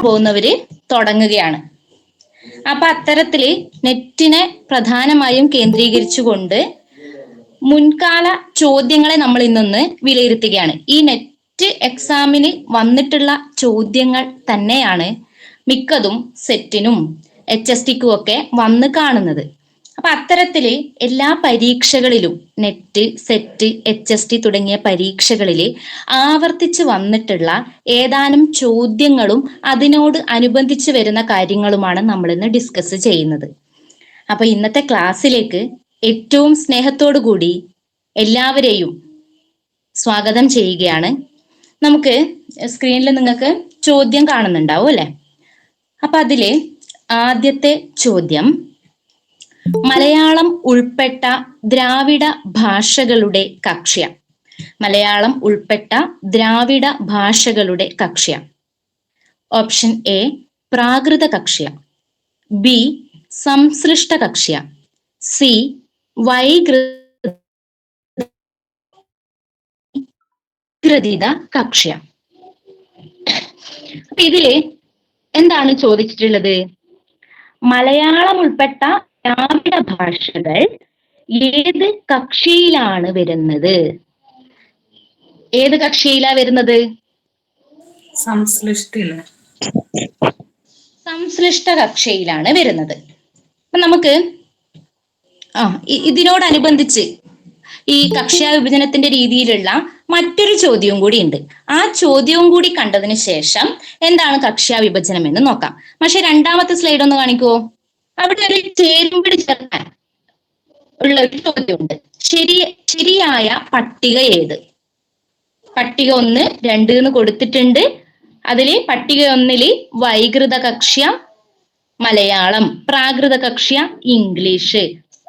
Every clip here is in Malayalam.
പോകുന്നവര് തുടങ്ങുകയാണ്. അപ്പൊ അത്തരത്തില് നെറ്റിനെ പ്രധാനമായും കേന്ദ്രീകരിച്ചുകൊണ്ട് മുൻകാല ചോദ്യങ്ങളെ നമ്മൾ ഇന്നൊന്ന് വിലയിരുത്തുകയാണ്. ഈ നെറ്റ് എക്സാമിന് വന്നിട്ടുള്ള ചോദ്യങ്ങൾ തന്നെയാണ് മിക്കതും സെറ്റിനും HSTക്കും ഒക്കെ വന്ന് കാണുന്നത്. അപ്പൊ അത്തരത്തില് എല്ലാ പരീക്ഷകളിലും നെറ്റ്, സെറ്റ്, HST തുടങ്ങിയ പരീക്ഷകളില് ആവർത്തിച്ച് വന്നിട്ടുള്ള ഏതാനും ചോദ്യങ്ങളും അതിനോട് അനുബന്ധിച്ച് വരുന്ന കാര്യങ്ങളുമാണ് നമ്മൾ ഇന്ന് ഡിസ്കസ് ചെയ്യുന്നത്. അപ്പൊ ഇന്നത്തെ ക്ലാസ്സിലേക്ക് ഏറ്റവും സ്നേഹത്തോടു കൂടി എല്ലാവരെയും സ്വാഗതം ചെയ്യുകയാണ്. നമുക്ക് സ്ക്രീനിൽ നിങ്ങൾക്ക് ചോദ്യം കാണുന്നുണ്ടാവും അല്ലെ? അപ്പൊ അതില് ആദ്യത്തെ ചോദ്യം, മലയാളം ഉൾപ്പെട്ട ദ്രാവിഡ ഭാഷകളുടെ കക്ഷ്യ. മലയാളം ഉൾപ്പെട്ട ദ്രാവിഡ ഭാഷകളുടെ കക്ഷ്യ. ഓപ്ഷൻ എ പ്രാകൃത കക്ഷ്യ, ബി സംശ്ലിഷ്ട കക്ഷ്യ, സി വൈകൃതിത കക്ഷ്യ. ഇതില് എന്താണ് ചോദിച്ചിട്ടുള്ളത്? മലയാളം ഉൾപ്പെട്ട ദ്രാവിഡ ഭാഷകൾ ഏത് കക്ഷിയിലാണ് വരുന്നത്? ഏത് കക്ഷിയിലാ വരുന്നത്? സംശ്ലിഷ്ട കക്ഷിയിലാണ് വരുന്നത്. അപ്പൊ നമുക്ക് ഇതിനോടനുബന്ധിച്ച് ഈ കക്ഷ്യ വിഭജനത്തിന്റെ രീതിയിലുള്ള മറ്റൊരു ചോദ്യവും കൂടി ഉണ്ട്. ആ ചോദ്യവും കൂടി കണ്ടതിന് ശേഷം എന്താണ് കക്ഷ്യ വിഭജനം എന്ന് നോക്കാം. പക്ഷെ രണ്ടാമത്തെ സ്ലൈഡ് ഒന്ന് കാണിക്കുവോ? അവിടെ ഒരു ചേരുംപടി ചേർക്കാൻ ഉള്ള ഒരു ചോദ്യമുണ്ട്. ശരിയായ പട്ടിക ഏത്? പട്ടിക 1, 2 എന്ന് കൊടുത്തിട്ടുണ്ട്. അതില് പട്ടിക 1 വൈകൃത കക്ഷ്യ മലയാളം, പ്രാകൃത കക്ഷ്യ ഇംഗ്ലീഷ്,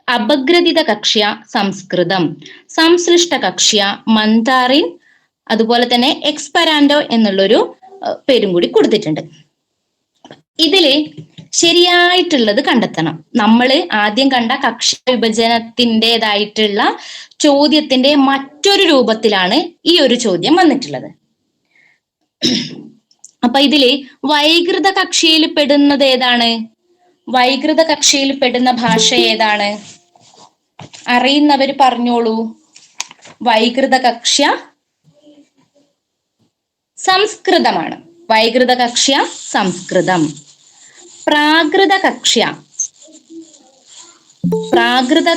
അപഗ്രഥിത കക്ഷ്യ സംസ്കൃതം, സംശ്ലിഷ്ട കക്ഷ്യ മന്ദാറിൻ, അതുപോലെ തന്നെ എക്സ്പെരാൻഡോ എന്നുള്ളൊരു പേരും കൂടി കൊടുത്തിട്ടുണ്ട്. ഇതില് ശരിയായിട്ടുള്ളത് കണ്ടെത്തണം. നമ്മൾ ആദ്യം കണ്ട കക്ഷ്യ വിഭജനത്തിൻ്റെതായിട്ടുള്ള ചോദ്യത്തിന്റെ മറ്റൊരു രൂപത്തിലാണ് ഈ ഒരു ചോദ്യം വന്നിട്ടുള്ളത്. അപ്പൊ ഇതില് വൈകൃത കക്ഷിയിൽ പെടുന്നത് ഏതാണ്? വൈകൃത കക്ഷിയിൽ പെടുന്ന ഭാഷ ഏതാണ്? അറിയുന്നവര് പറഞ്ഞോളൂ. വൈകൃത കക്ഷ്യ സംസ്കൃതമാണ്. വൈകൃത കക്ഷ്യ സംസ്കൃതം. പ്രാകൃത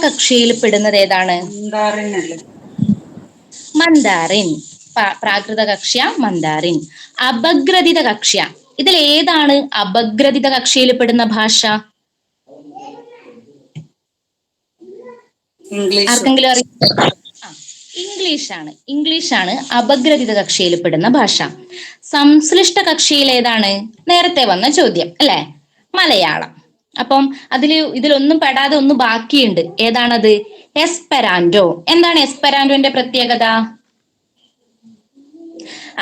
കക്ഷ്യയിൽ പെടുന്നത് ഏതാണ്? മന്ദാറിൻ. പ്രാകൃത കക്ഷ്യ മന്ദാറിൻ. അപഗ്രഥിത കക്ഷ്യ, ഇതിൽ ഏതാണ് അപഗ്രഥിത കക്ഷ്യയിൽ പെടുന്ന ഭാഷ? ആർക്കെങ്കിലും അറിയാം? ഇംഗ്ലീഷാണ് അപഗ്രഥിത കക്ഷിയിൽ പെടുന്ന ഭാഷ. സംശ്ലിഷ്ട കക്ഷിയിൽ ഏതാണ്? നേരത്തെ വന്ന ചോദ്യം അല്ലെ, മലയാളം. അപ്പം ഇതിലൊന്നും പെടാതെ ഒന്ന് ബാക്കിയുണ്ട്. ഏതാണത്? എസ്പെരാൻഡോ. എന്താണ് എസ്പെരാൻഡോന്റെ പ്രത്യേകത?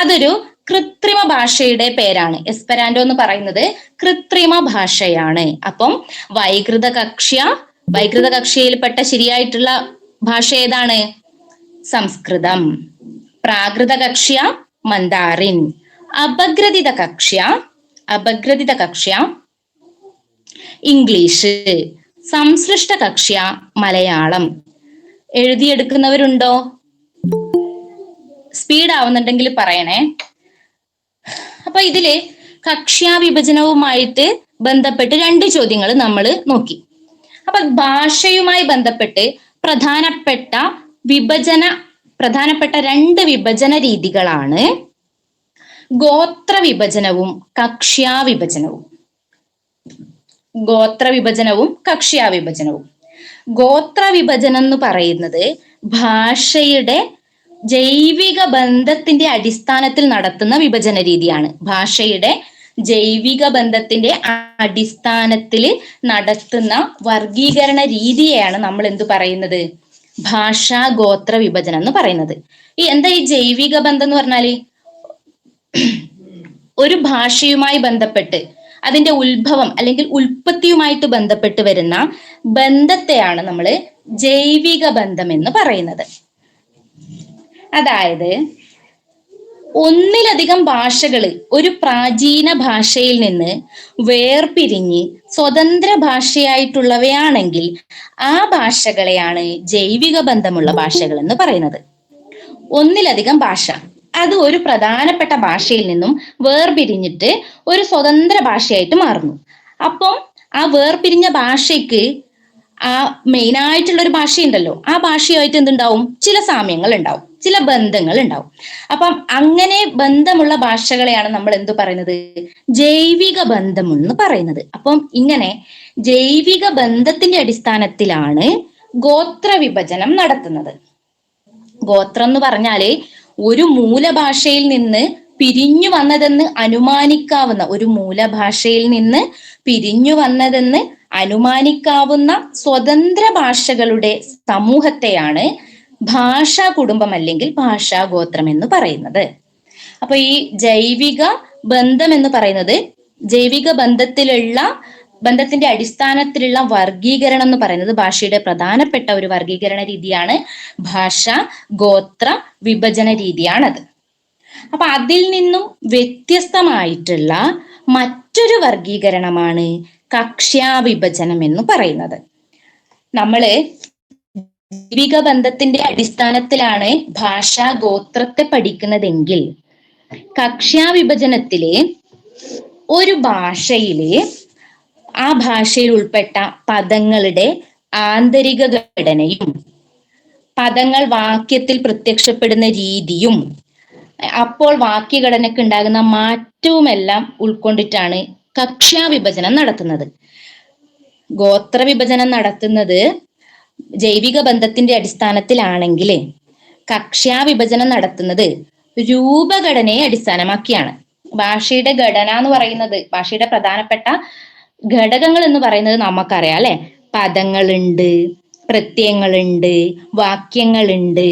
അതൊരു കൃത്രിമ ഭാഷയുടെ പേരാണ്. എസ്പെരാൻഡോ എന്ന് പറയുന്നത് കൃത്രിമ ഭാഷയാണ്. അപ്പം വൈകൃത കക്ഷ്യയിൽപ്പെട്ട ശരിയായിട്ടുള്ള ഭാഷ ഏതാണ്? സംസ്കൃതം. പ്രാകൃത കക്ഷ്യ മന്ദാറിൻ. അപഗ്രഥിത കക്ഷ്യ ഇംഗ്ലീഷ്. സംശ്ലിഷ്ട കക്ഷ്യ മലയാളം. എഴുതിയെടുക്കുന്നവരുണ്ടോ? സ്പീഡ് ആവുന്നുണ്ടെങ്കിൽ പറയണേ. അപ്പൊ ഇതില് കക്ഷ്യ വിഭജനവുമായിട്ട് ബന്ധപ്പെട്ട് 2 ചോദ്യങ്ങൾ നമ്മൾ നോക്കി. അപ്പൊ ഭാഷയുമായി ബന്ധപ്പെട്ട് പ്രധാനപ്പെട്ട 2 വിഭജന രീതികളാണ് ഗോത്ര വിഭജനവും കക്ഷ്യാ വിഭജനവും. ഗോത്ര വിഭജനം എന്ന് പറയുന്നത് ഭാഷയുടെ ജൈവിക ബന്ധത്തിന്റെ അടിസ്ഥാനത്തിൽ നടത്തുന്ന വിഭജന രീതിയാണ്. ഭാഷയുടെ ജൈവിക ബന്ധത്തിന്റെ അടിസ്ഥാനത്തിൽ നടത്തുന്ന വർഗീകരണ രീതിയെയാണ് നമ്മൾ എന്ത് പറയുന്നത്? ഭാഷാ ഗോത്ര വിഭജനം എന്ന് പറയുന്നത്. എന്താ ഈ ജൈവിക ബന്ധം എന്ന് പറഞ്ഞാല്? ഒരു ഭാഷയുമായി ബന്ധപ്പെട്ട് അതിന്റെ ഉത്ഭവം അല്ലെങ്കിൽ ഉൽപ്പത്തിയുമായിട്ട് ബന്ധപ്പെട്ട് വരുന്ന ബന്ധത്തെയാണ് നമ്മൾ ജൈവിക ബന്ധം എന്ന് പറയുന്നത്. അതായത് ഒന്നിലധികം ഭാഷകൾ ഒരു പ്രാചീന ഭാഷയിൽ നിന്ന് വേർപിരിഞ്ഞ് സ്വതന്ത്ര ഭാഷയായിട്ടുള്ളവയാണെങ്കിൽ ആ ഭാഷകളെയാണ് ജൈവിക ബന്ധമുള്ള ഭാഷകൾ എന്ന് പറയുന്നത്. ഒന്നിലധികം ഭാഷ അത് ഒരു പ്രധാനപ്പെട്ട ഭാഷയിൽ നിന്നും വേർപിരിഞ്ഞിട്ട് ഒരു സ്വതന്ത്ര ഭാഷയായിട്ട് മാറുന്നു. അപ്പം ആ വേർപിരിഞ്ഞ ഭാഷയ്ക്ക് ആ മെയിൻ ആയിട്ടുള്ള ഒരു ഭാഷയുണ്ടല്ലോ, ആ ഭാഷയായിട്ട് എന്തുണ്ടാവും? ചില സാമ്യങ്ങൾ ഉണ്ടാവും, ചില ബന്ധങ്ങൾ ഉണ്ടാവും. അപ്പം അങ്ങനെ ബന്ധമുള്ള ഭാഷകളെയാണ് നമ്മൾ എന്തു പറയുന്നത്? ജൈവിക ബന്ധം എന്ന് പറയുന്നത്. അപ്പം ഇങ്ങനെ ജൈവിക ബന്ധത്തിന്റെ അടിസ്ഥാനത്തിലാണ് ഗോത്ര വിഭജനം നടത്തുന്നത്. ഗോത്രം എന്ന് പറഞ്ഞാല് ഒരു മൂലഭാഷയിൽ നിന്ന് പിരിഞ്ഞു വന്നതെന്ന് അനുമാനിക്കാവുന്ന, ഒരു മൂലഭാഷയിൽ നിന്ന് പിരിഞ്ഞു വന്നതെന്ന് അനുമാനിക്കാവുന്ന സ്വതന്ത്ര ഭാഷകളുടെ സമൂഹത്തെയാണ് ഭാഷാ കുടുംബം അല്ലെങ്കിൽ ഭാഷാഗോത്രം എന്ന് പറയുന്നത്. അപ്പൊ ഈ ജൈവിക ബന്ധം എന്ന് പറയുന്നത്, ജൈവിക ബന്ധത്തിന്റെ അടിസ്ഥാനത്തിലുള്ള വർഗീകരണം എന്ന് പറയുന്നത് ഭാഷയുടെ പ്രധാനപ്പെട്ട ഒരു വർഗീകരണ രീതിയാണ് ഭാഷ ഗോത്ര വിഭജന രീതിയാണത്. അപ്പൊ അതിൽ നിന്നും വ്യത്യസ്തമായിട്ടുള്ള മറ്റൊരു വർഗീകരണമാണ് കക്ഷ്യാവിഭജനം എന്ന് പറയുന്നത്. നമ്മള് ജൈവിക ബന്ധത്തിന്റെ അടിസ്ഥാനത്തിലാണ് ഭാഷാ ഗോത്രത്തെ പഠിക്കുന്നതെങ്കിൽ കക്ഷ്യാവിഭജനത്തില് ഒരു ഭാഷയില് ആ ഭാഷയിൽ ഉൾപ്പെട്ട പദങ്ങളുടെ ആന്തരിക ഘടനയും പദങ്ങൾ വാക്യത്തിൽ പ്രത്യക്ഷപ്പെടുന്ന രീതിയും അപ്പോൾ വാക്യഘടനയ്ക്ക് ഉണ്ടാകുന്ന മാറ്റവുമെല്ലാം ഉൾക്കൊണ്ടിട്ടാണ് കക്ഷ്യാവിഭജനം നടത്തുന്നത്. ഗോത്ര വിഭജനം നടത്തുന്നത് ജൈവിക ബന്ധത്തിന്റെ അടിസ്ഥാനത്തിലാണെങ്കിൽ കക്ഷ്യാവിഭജനം നടത്തുന്നത് രൂപഘടനയെ അടിസ്ഥാനമാക്കിയാണ്. ഭാഷയുടെ ഘടന എന്ന് പറയുന്നത്, ഭാഷയുടെ പ്രധാനപ്പെട്ട ഘടകങ്ങൾ എന്ന് പറയുന്നത് നമുക്കറിയാം അല്ലെ. പദങ്ങളുണ്ട്, പ്രത്യയങ്ങളുണ്ട്, വാക്യങ്ങളുണ്ട്,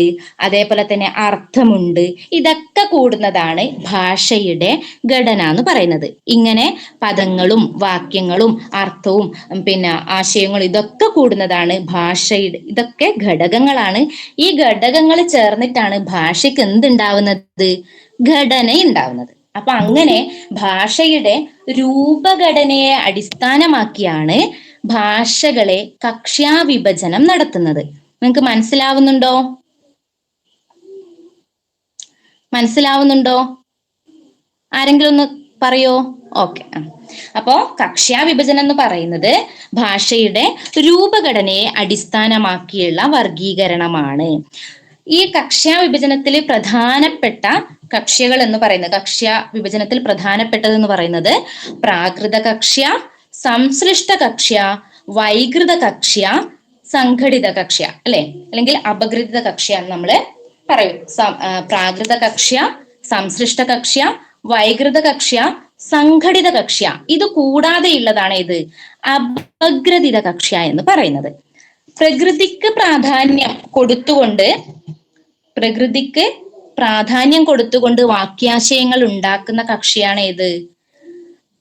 അതേപോലെ തന്നെ അർത്ഥമുണ്ട്. ഇതൊക്കെ കൂടുന്നതാണ് ഭാഷയുടെ ഘടന എന്ന് പറയുന്നത്. ഇങ്ങനെ പദങ്ങളും വാക്യങ്ങളും അർത്ഥവും പിന്നെ ആശയങ്ങളും ഇതൊക്കെ കൂടുന്നതാണ് ഭാഷയുടെ, ഇതൊക്കെ ഘടകങ്ങളാണ്. ഈ ഘടകങ്ങൾ ചേർന്നിട്ടാണ് ഭാഷയ്ക്ക് എന്തുണ്ടാവുന്നത്? ഘടന ഉണ്ടാവുന്നത്. അപ്പൊ അങ്ങനെ ഭാഷയുടെ രൂപഘടനയെ അടിസ്ഥാനമാക്കിയാണ് ഭാഷകളെ കക്ഷ്യാവിഭജനം നടത്തുന്നത്. നിങ്ങൾക്ക് മനസ്സിലാവുന്നുണ്ടോ? മനസ്സിലാവുന്നുണ്ടോ? ആരെങ്കിലും ഒന്ന് പറയോ? ഓക്കെ. അപ്പോ കക്ഷ്യാവിഭജനം എന്ന് പറയുന്നത് ഭാഷയുടെ രൂപഘടനയെ അടിസ്ഥാനമാക്കിയുള്ള വർഗീകരണമാണ്. ഈ കക്ഷ്യാവിഭജനത്തിൽ പ്രധാനപ്പെട്ട കക്ഷ്യകൾ എന്ന് പറയുന്നത്, കക്ഷ്യാവിഭജനത്തിൽ പ്രധാനപ്പെട്ടത് എന്ന് പറയുന്നത് പ്രാകൃത കക്ഷ്യ, സംശ്ലിഷ്ട കക്ഷ്യ, വൈകൃത കക്ഷ്യ, സംഘടിത കക്ഷ്യ അല്ലെ, അല്ലെങ്കിൽ അപഗ്രഥിത കക്ഷ്യ എന്ന് നമ്മള് പറയും. പ്രാകൃത കക്ഷ്യ, സംശ്ലിഷ്ട കക്ഷ്യ, വൈകൃത കക്ഷ്യ, സംഘടിത കക്ഷ്യ. ഇത് കൂടാതെയുള്ളതാണ് ഇത് അപഗ്രഥിത കക്ഷ്യ എന്ന് പറയുന്നത്. പ്രകൃതിക്ക് പ്രാധാന്യം കൊടുത്തുകൊണ്ട് വാക്യാശയങ്ങൾ ഉണ്ടാക്കുന്ന കക്ഷിയാണ് ഏത്?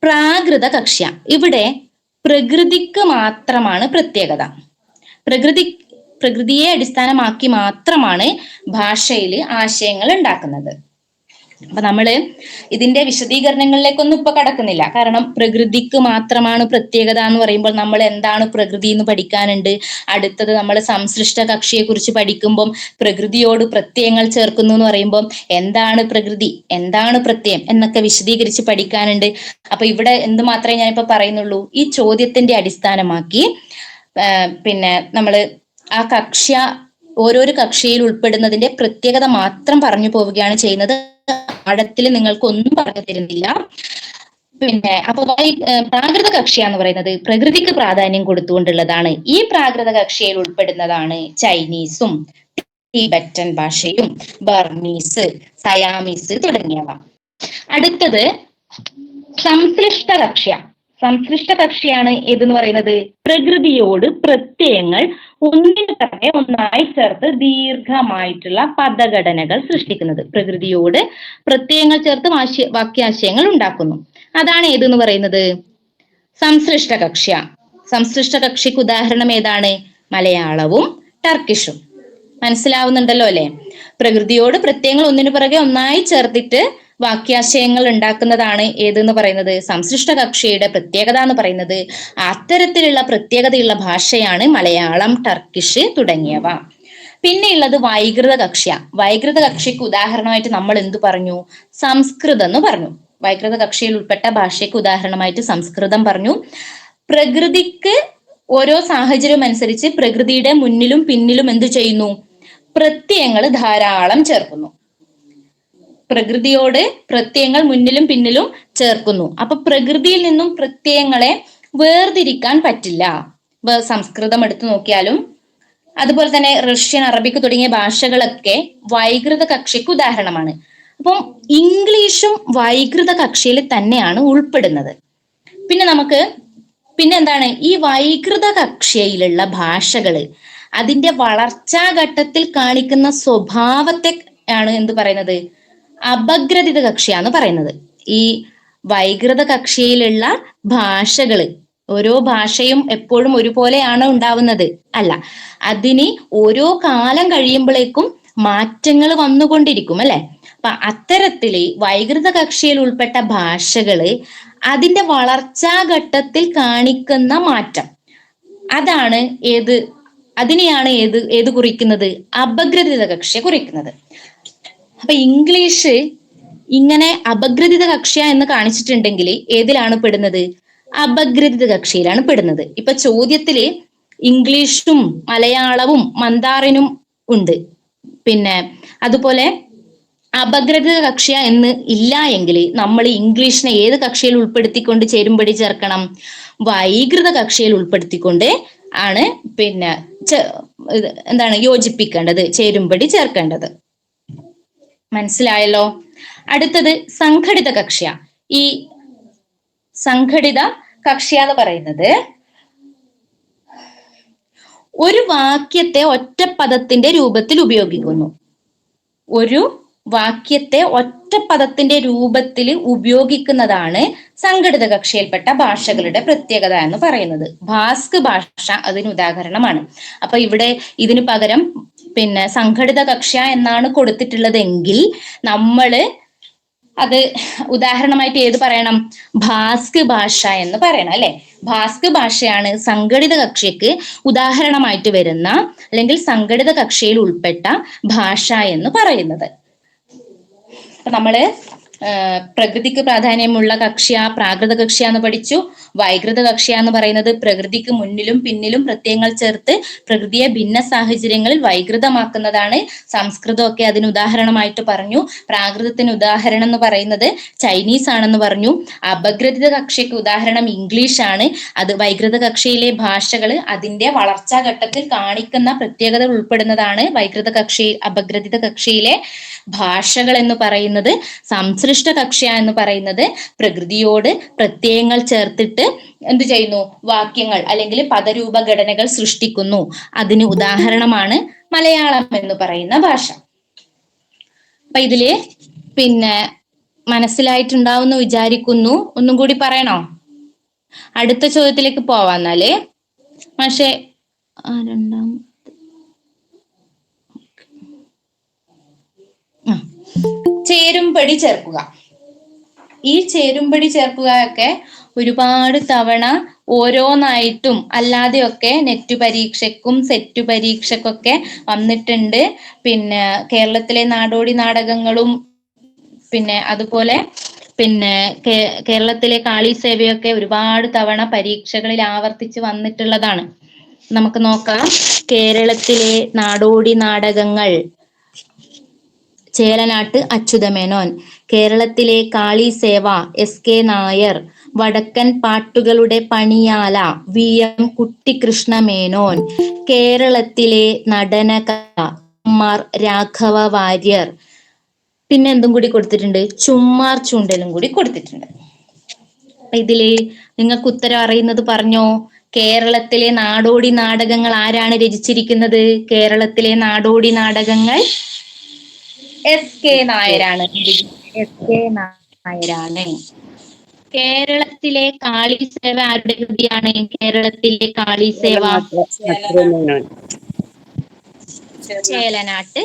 പ്രാകൃത കക്ഷ്യ. ഇവിടെ പ്രകൃതിക്ക് മാത്രമാണ് പ്രത്യേകത. പ്രകൃതിയെ അടിസ്ഥാനമാക്കി മാത്രമാണ് ഭാഷയിൽ ആശയങ്ങൾ ഉണ്ടാക്കുന്നത്. അപ്പൊ നമ്മള് ഇതിന്റെ വിശദീകരണങ്ങളിലേക്കൊന്നും ഇപ്പൊ കടക്കുന്നില്ല. കാരണം പ്രകൃതിക്ക് മാത്രമാണ് പ്രത്യേകത എന്ന് പറയുമ്പോൾ നമ്മൾ എന്താണ് പ്രകൃതി എന്ന് പഠിക്കാനുണ്ട്. അടുത്തത് നമ്മൾ സംശ്ലിഷ്ട കക്ഷിയെ കുറിച്ച് പഠിക്കുമ്പോൾ പ്രകൃതിയോട് പ്രത്യയങ്ങൾ ചേർക്കുന്നു എന്ന് പറയുമ്പോൾ എന്താണ് പ്രകൃതി, എന്താണ് പ്രത്യയം എന്നൊക്കെ വിശദീകരിച്ച് പഠിക്കാനുണ്ട്. അപ്പൊ ഇവിടെ എന്ത് മാത്രമേ ഞാനിപ്പോ പറയുന്നുള്ളൂ, ഈ ചോദ്യത്തിന്റെ അടിസ്ഥാനമാക്കി പിന്നെ നമ്മള് ആ കക്ഷ്യ, ഓരോരോ കക്ഷ്യയിൽ ഉൾപ്പെടുന്നതിന്റെ പ്രത്യേകത മാത്രം പറഞ്ഞു പോവുകയാണ് ചെയ്യുന്നത്. ആഴത്തിൽ നിങ്ങൾക്ക് ഒന്നും പറഞ്ഞു തരുന്നില്ല. പിന്നെ അപ്പൊ പ്രാകൃത കക്ഷ്യ എന്ന് പറയുന്നത് പ്രകൃതിക്ക് പ്രാധാന്യം കൊടുത്തുകൊണ്ടുള്ളതാണ്. ഈ പ്രാകൃത കക്ഷ്യയിൽ ഉൾപ്പെടുന്നതാണ് ചൈനീസും ടിബറ്റൻ ഭാഷയും ബർമീസ്, സയാമീസ് തുടങ്ങിയവ. അടുത്തത് സംശ്ലിഷ്ട കക്ഷ്യ. സംശ്ലിഷ്ട കക്ഷിയാണ് ഏതെന്ന് പറയുന്നത് പ്രകൃതിയോട് പ്രത്യയങ്ങൾ ഒന്നിനു തന്നെ ഒന്നായി ചേർത്ത് ദീർഘമായിട്ടുള്ള പദഘടനകൾ സൃഷ്ടിക്കുന്നത്. പ്രകൃതിയോട് പ്രത്യയങ്ങൾ ചേർത്ത് വാക്യാശയങ്ങൾ ഉണ്ടാക്കുന്നു. അതാണ് ഏതെന്ന് പറയുന്നത് സംശ്ലിഷ്ട കക്ഷ്യ. സംശ്ലിഷ്ട കക്ഷിക്ക് ഉദാഹരണം ഏതാണ്? മലയാളവും ടർക്കിഷും. മനസ്സിലാവുന്നുണ്ടല്ലോ അല്ലെ? പ്രകൃതിയോട് പ്രത്യയങ്ങൾ ഒന്നിനു പുറകെ ഒന്നായി ചേർത്തിട്ട് വാക്യാശയങ്ങൾ ഉണ്ടാക്കുന്നതാണ് ഏതെന്ന് പറയുന്നത് സംശ്ലിഷ്ട കക്ഷിയുടെ പ്രത്യേകത എന്ന് പറയുന്നത്. അത്തരത്തിലുള്ള പ്രത്യേകതയുള്ള ഭാഷയാണ് മലയാളം, ടർക്കിഷ് തുടങ്ങിയവ. പിന്നെയുള്ളത് വൈകൃത കക്ഷ്യ. വൈകൃത കക്ഷിക്ക് ഉദാഹരണമായിട്ട് നമ്മൾ എന്തു പറഞ്ഞു? സംസ്കൃതം എന്ന് പറഞ്ഞു. വൈകൃത കക്ഷിയിൽ ഉൾപ്പെട്ട ഭാഷയ്ക്ക് ഉദാഹരണമായിട്ട് സംസ്കൃതം പറഞ്ഞു. പ്രകൃതിക്ക് ഓരോ സാഹചര്യം അനുസരിച്ച് പ്രകൃതിയുടെ മുന്നിലും പിന്നിലും എന്തു ചെയ്യുന്നു? പ്രത്യയങ്ങൾ ധാരാളം ചേർക്കുന്നു. പ്രകൃതിയോട് പ്രത്യയങ്ങൾ മുന്നിലും പിന്നിലും ചേർക്കുന്നു. അപ്പൊ പ്രകൃതിയിൽ നിന്നും പ്രത്യയങ്ങളെ വേർതിരിക്കാൻ പറ്റില്ല. സംസ്കൃതം എടുത്തു നോക്കിയാലും അതുപോലെ തന്നെ റഷ്യൻ, അറബിക് തുടങ്ങിയ ഭാഷകളൊക്കെ വൈകൃത കക്ഷിക്ക് ഉദാഹരണമാണ്. അപ്പം ഇംഗ്ലീഷും വൈകൃത കക്ഷിയിൽ തന്നെയാണ് ഉൾപ്പെടുന്നത്. പിന്നെ എന്താണ് ഈ വൈകൃത കക്ഷിയിലുള്ള ഭാഷകള് അതിന്റെ വളർച്ചാഘട്ടത്തിൽ കാണിക്കുന്ന സ്വഭാവത്തെ ആണ് എന്ത് പറയുന്നത്? അപഗ്രഥിത കക്ഷിയാന്ന് പറയുന്നത്. ഈ വൈകൃത കക്ഷിയിലുള്ള ഭാഷകള്, ഓരോ ഭാഷയും എപ്പോഴും ഒരുപോലെയാണോ ഉണ്ടാവുന്നത്? അല്ല, അതിന് ഓരോ കാലം കഴിയുമ്പോഴേക്കും മാറ്റങ്ങൾ വന്നുകൊണ്ടിരിക്കും അല്ലെ? അപ്പൊ അത്തരത്തില് വൈകൃത കക്ഷിയിൽ ഉൾപ്പെട്ട ഭാഷകള് അതിന്റെ വളർച്ചാഘട്ടത്തിൽ കാണിക്കുന്ന മാറ്റം, അതാണ് അതിനെയാണ് ഏത് കുറിക്കുന്നത്? അപഗ്രഥിത കക്ഷിയെ കുറിക്കുന്നത്. അപ്പൊ ഇംഗ്ലീഷ് ഇങ്ങനെ അപഗ്രഥിത കക്ഷിയ എന്ന് കാണിച്ചിട്ടുണ്ടെങ്കിൽ ഏതിലാണ് പെടുന്നത്? അപഗ്രഥിത കക്ഷിയിലാണ് പെടുന്നത്. ഇപ്പൊ ചോദ്യത്തില് ഇംഗ്ലീഷും മലയാളവും മന്ദാറിനും ഉണ്ട്. പിന്നെ അതുപോലെ അപഗ്രഥിത കക്ഷിയ എന്ന് ഇല്ല എങ്കിൽ നമ്മൾ ഇംഗ്ലീഷിനെ ഏത് കക്ഷിയിൽ ഉൾപ്പെടുത്തിക്കൊണ്ട് ചേരുംപടി ചേർക്കണം? വൈകൃത കക്ഷിയിൽ ഉൾപ്പെടുത്തിക്കൊണ്ട് ആണ് പിന്നെ എന്താണ് യോജിപ്പിക്കേണ്ടത്, ചേരുംപടി ചേർക്കേണ്ടത്. മനസ്സിലായല്ലോ? അടുത്തത് സംഘടിത കക്ഷ്യ. ഈ സംഘടിത കക്ഷ്യ എന്ന് പറയുന്നത് ഒരു വാക്യത്തെ ഒറ്റപ്പദത്തിന്റെ രൂപത്തിൽ ഉപയോഗിക്കുന്നു. ഒരു വാക്യത്തെ ഒറ്റപ്പദത്തിന്റെ രൂപത്തിൽ ഉപയോഗിക്കുന്നതാണ് സംഘടിത കക്ഷിയിൽപ്പെട്ട ഭാഷകളുടെ പ്രത്യേകത എന്ന് പറയുന്നത്. ഭാസ്ക് ഭാഷ അതിന് ഉദാഹരണമാണ്. അപ്പൊ ഇവിടെ ഇതിനു പകരം പിന്നെ സംഘടിത കക്ഷ്യ എന്നാണ് കൊടുത്തിട്ടുള്ളതെങ്കിൽ നമ്മള് അത് ഉദാഹരണമായിട്ട് ഏത് പറയണം? ഭാസ്ക് ഭാഷ എന്ന് പറയണം അല്ലെ? ഭാസ്ക് ഭാഷയാണ് സംഘടിത കക്ഷിക്ക് ഉദാഹരണമായിട്ട് വരുന്ന അല്ലെങ്കിൽ സംഘടിത കക്ഷിയിൽ ഉൾപ്പെട്ട ഭാഷ എന്ന് പറയുന്നത്. നമ്മള് പ്രകൃതിക്ക് പ്രാധാന്യമുള്ള കക്ഷ്യ, പ്രാകൃത കക്ഷ്യ എന്ന് പഠിച്ചു. വൈകൃത കക്ഷ്യ എന്ന് പറയുന്നത് പ്രകൃതിക്ക് മുന്നിലും പിന്നിലും പ്രത്യയങ്ങൾ ചേർത്ത് പ്രകൃതിയെ ഭിന്ന സാഹചര്യങ്ങളിൽ വൈകൃതമാക്കുന്നതാണ്. സംസ്കൃതമൊക്കെ അതിന് ഉദാഹരണമായിട്ട് പറഞ്ഞു. പ്രാകൃതത്തിന് ഉദാഹരണം എന്ന് പറയുന്നത് ചൈനീസ് ആണെന്ന് പറഞ്ഞു. അപഗ്രഥിത കക്ഷിക്ക് ഉദാഹരണം ഇംഗ്ലീഷ് ആണ്. അത് വൈകൃത കക്ഷിയിലെ ഭാഷകൾ അതിന്റെ വളർച്ചാ ഘട്ടത്തിൽ കാണിക്കുന്ന പ്രത്യേകതകൾ ഉൾപ്പെടുന്നതാണ് വൈകൃത കക്ഷി അപഗ്രഥിത കക്ഷിയിലെ ഭാഷകൾ എന്ന് പറയുന്നത്. സംശ്ലിഷ്ട കക്ഷ്യ എന്ന് പറയുന്നത് പ്രകൃതിയോട് പ്രത്യയങ്ങൾ ചേർത്തിട്ട് എന്ത് ചെയ്യുന്നു? വാക്യങ്ങൾ അല്ലെങ്കിൽ പദരൂപ ഘടനകൾ സൃഷ്ടിക്കുന്നു. അതിന് ഉദാഹരണമാണ് മലയാളം എന്ന് പറയുന്ന ഭാഷ. അപ്പൊ ഇതില് പിന്നെ മനസ്സിലായിട്ടുണ്ടാവുമെന്ന് വിചാരിക്കുന്നു. ഒന്നും കൂടി പറയണോ? അടുത്ത ചോദ്യത്തിലേക്ക് പോവാന്നാല് പക്ഷേ ചേരുംപടി ചേർക്കുക. ഈ ചേരുംപടി ചേർക്കുക ഒക്കെ ഒരുപാട് തവണ ഓരോന്നായിട്ടും അല്ലാതെയൊക്കെ നെറ്റ് പരീക്ഷയ്ക്കും സെറ്റ് പരീക്ഷയ്ക്കൊക്കെ വന്നിട്ടുണ്ട്. പിന്നെ കേരളത്തിലെ നാടോടി നാടകങ്ങളും പിന്നെ അതുപോലെ പിന്നെ കേരളത്തിലെ കാളി സേവയൊക്കെ ഒരുപാട് തവണ പരീക്ഷകളിൽ ആവർത്തിച്ച് വന്നിട്ടുള്ളതാണ്. നമുക്ക് നോക്കാം. കേരളത്തിലെ നാടോടി നാടകങ്ങൾ ചേലനാട്ട് അച്യുതമേനോൻ, കേരളത്തിലെ കാളി സേവ എസ്.കെ. നായർ, വടക്കൻ പാട്ടുകളുടെ പണിയാല വി.എം. കുട്ടിക്കൃഷ്ണമേനോൻ, കേരളത്തിലെ നടനകല മാർ രാഘവ വാര്യർ. പിന്നെ എന്തും കൂടി കൊടുത്തിട്ടുണ്ട്? ചുമ്മാർ ചൂണ്ടലും കൂടി കൊടുത്തിട്ടുണ്ട്. അപ്പൊ ഇതില് നിങ്ങൾക്ക് ഉത്തരം അറിയുന്നത് പറഞ്ഞോ? കേരളത്തിലെ നാടോടി നാടകങ്ങൾ ആരാണ് രചിച്ചിരിക്കുന്നത്? കേരളത്തിലെ നാടോടി നാടകങ്ങൾ എസ്.കെ. നായരാണ്. എസ്.കെ. നായരാണ്. കേരളത്തിലെ കാളി സേവ ആരുടെ കൃതിയാണ്? കേരളത്തിലെ കാളി സേവ ചേലനാട്ട്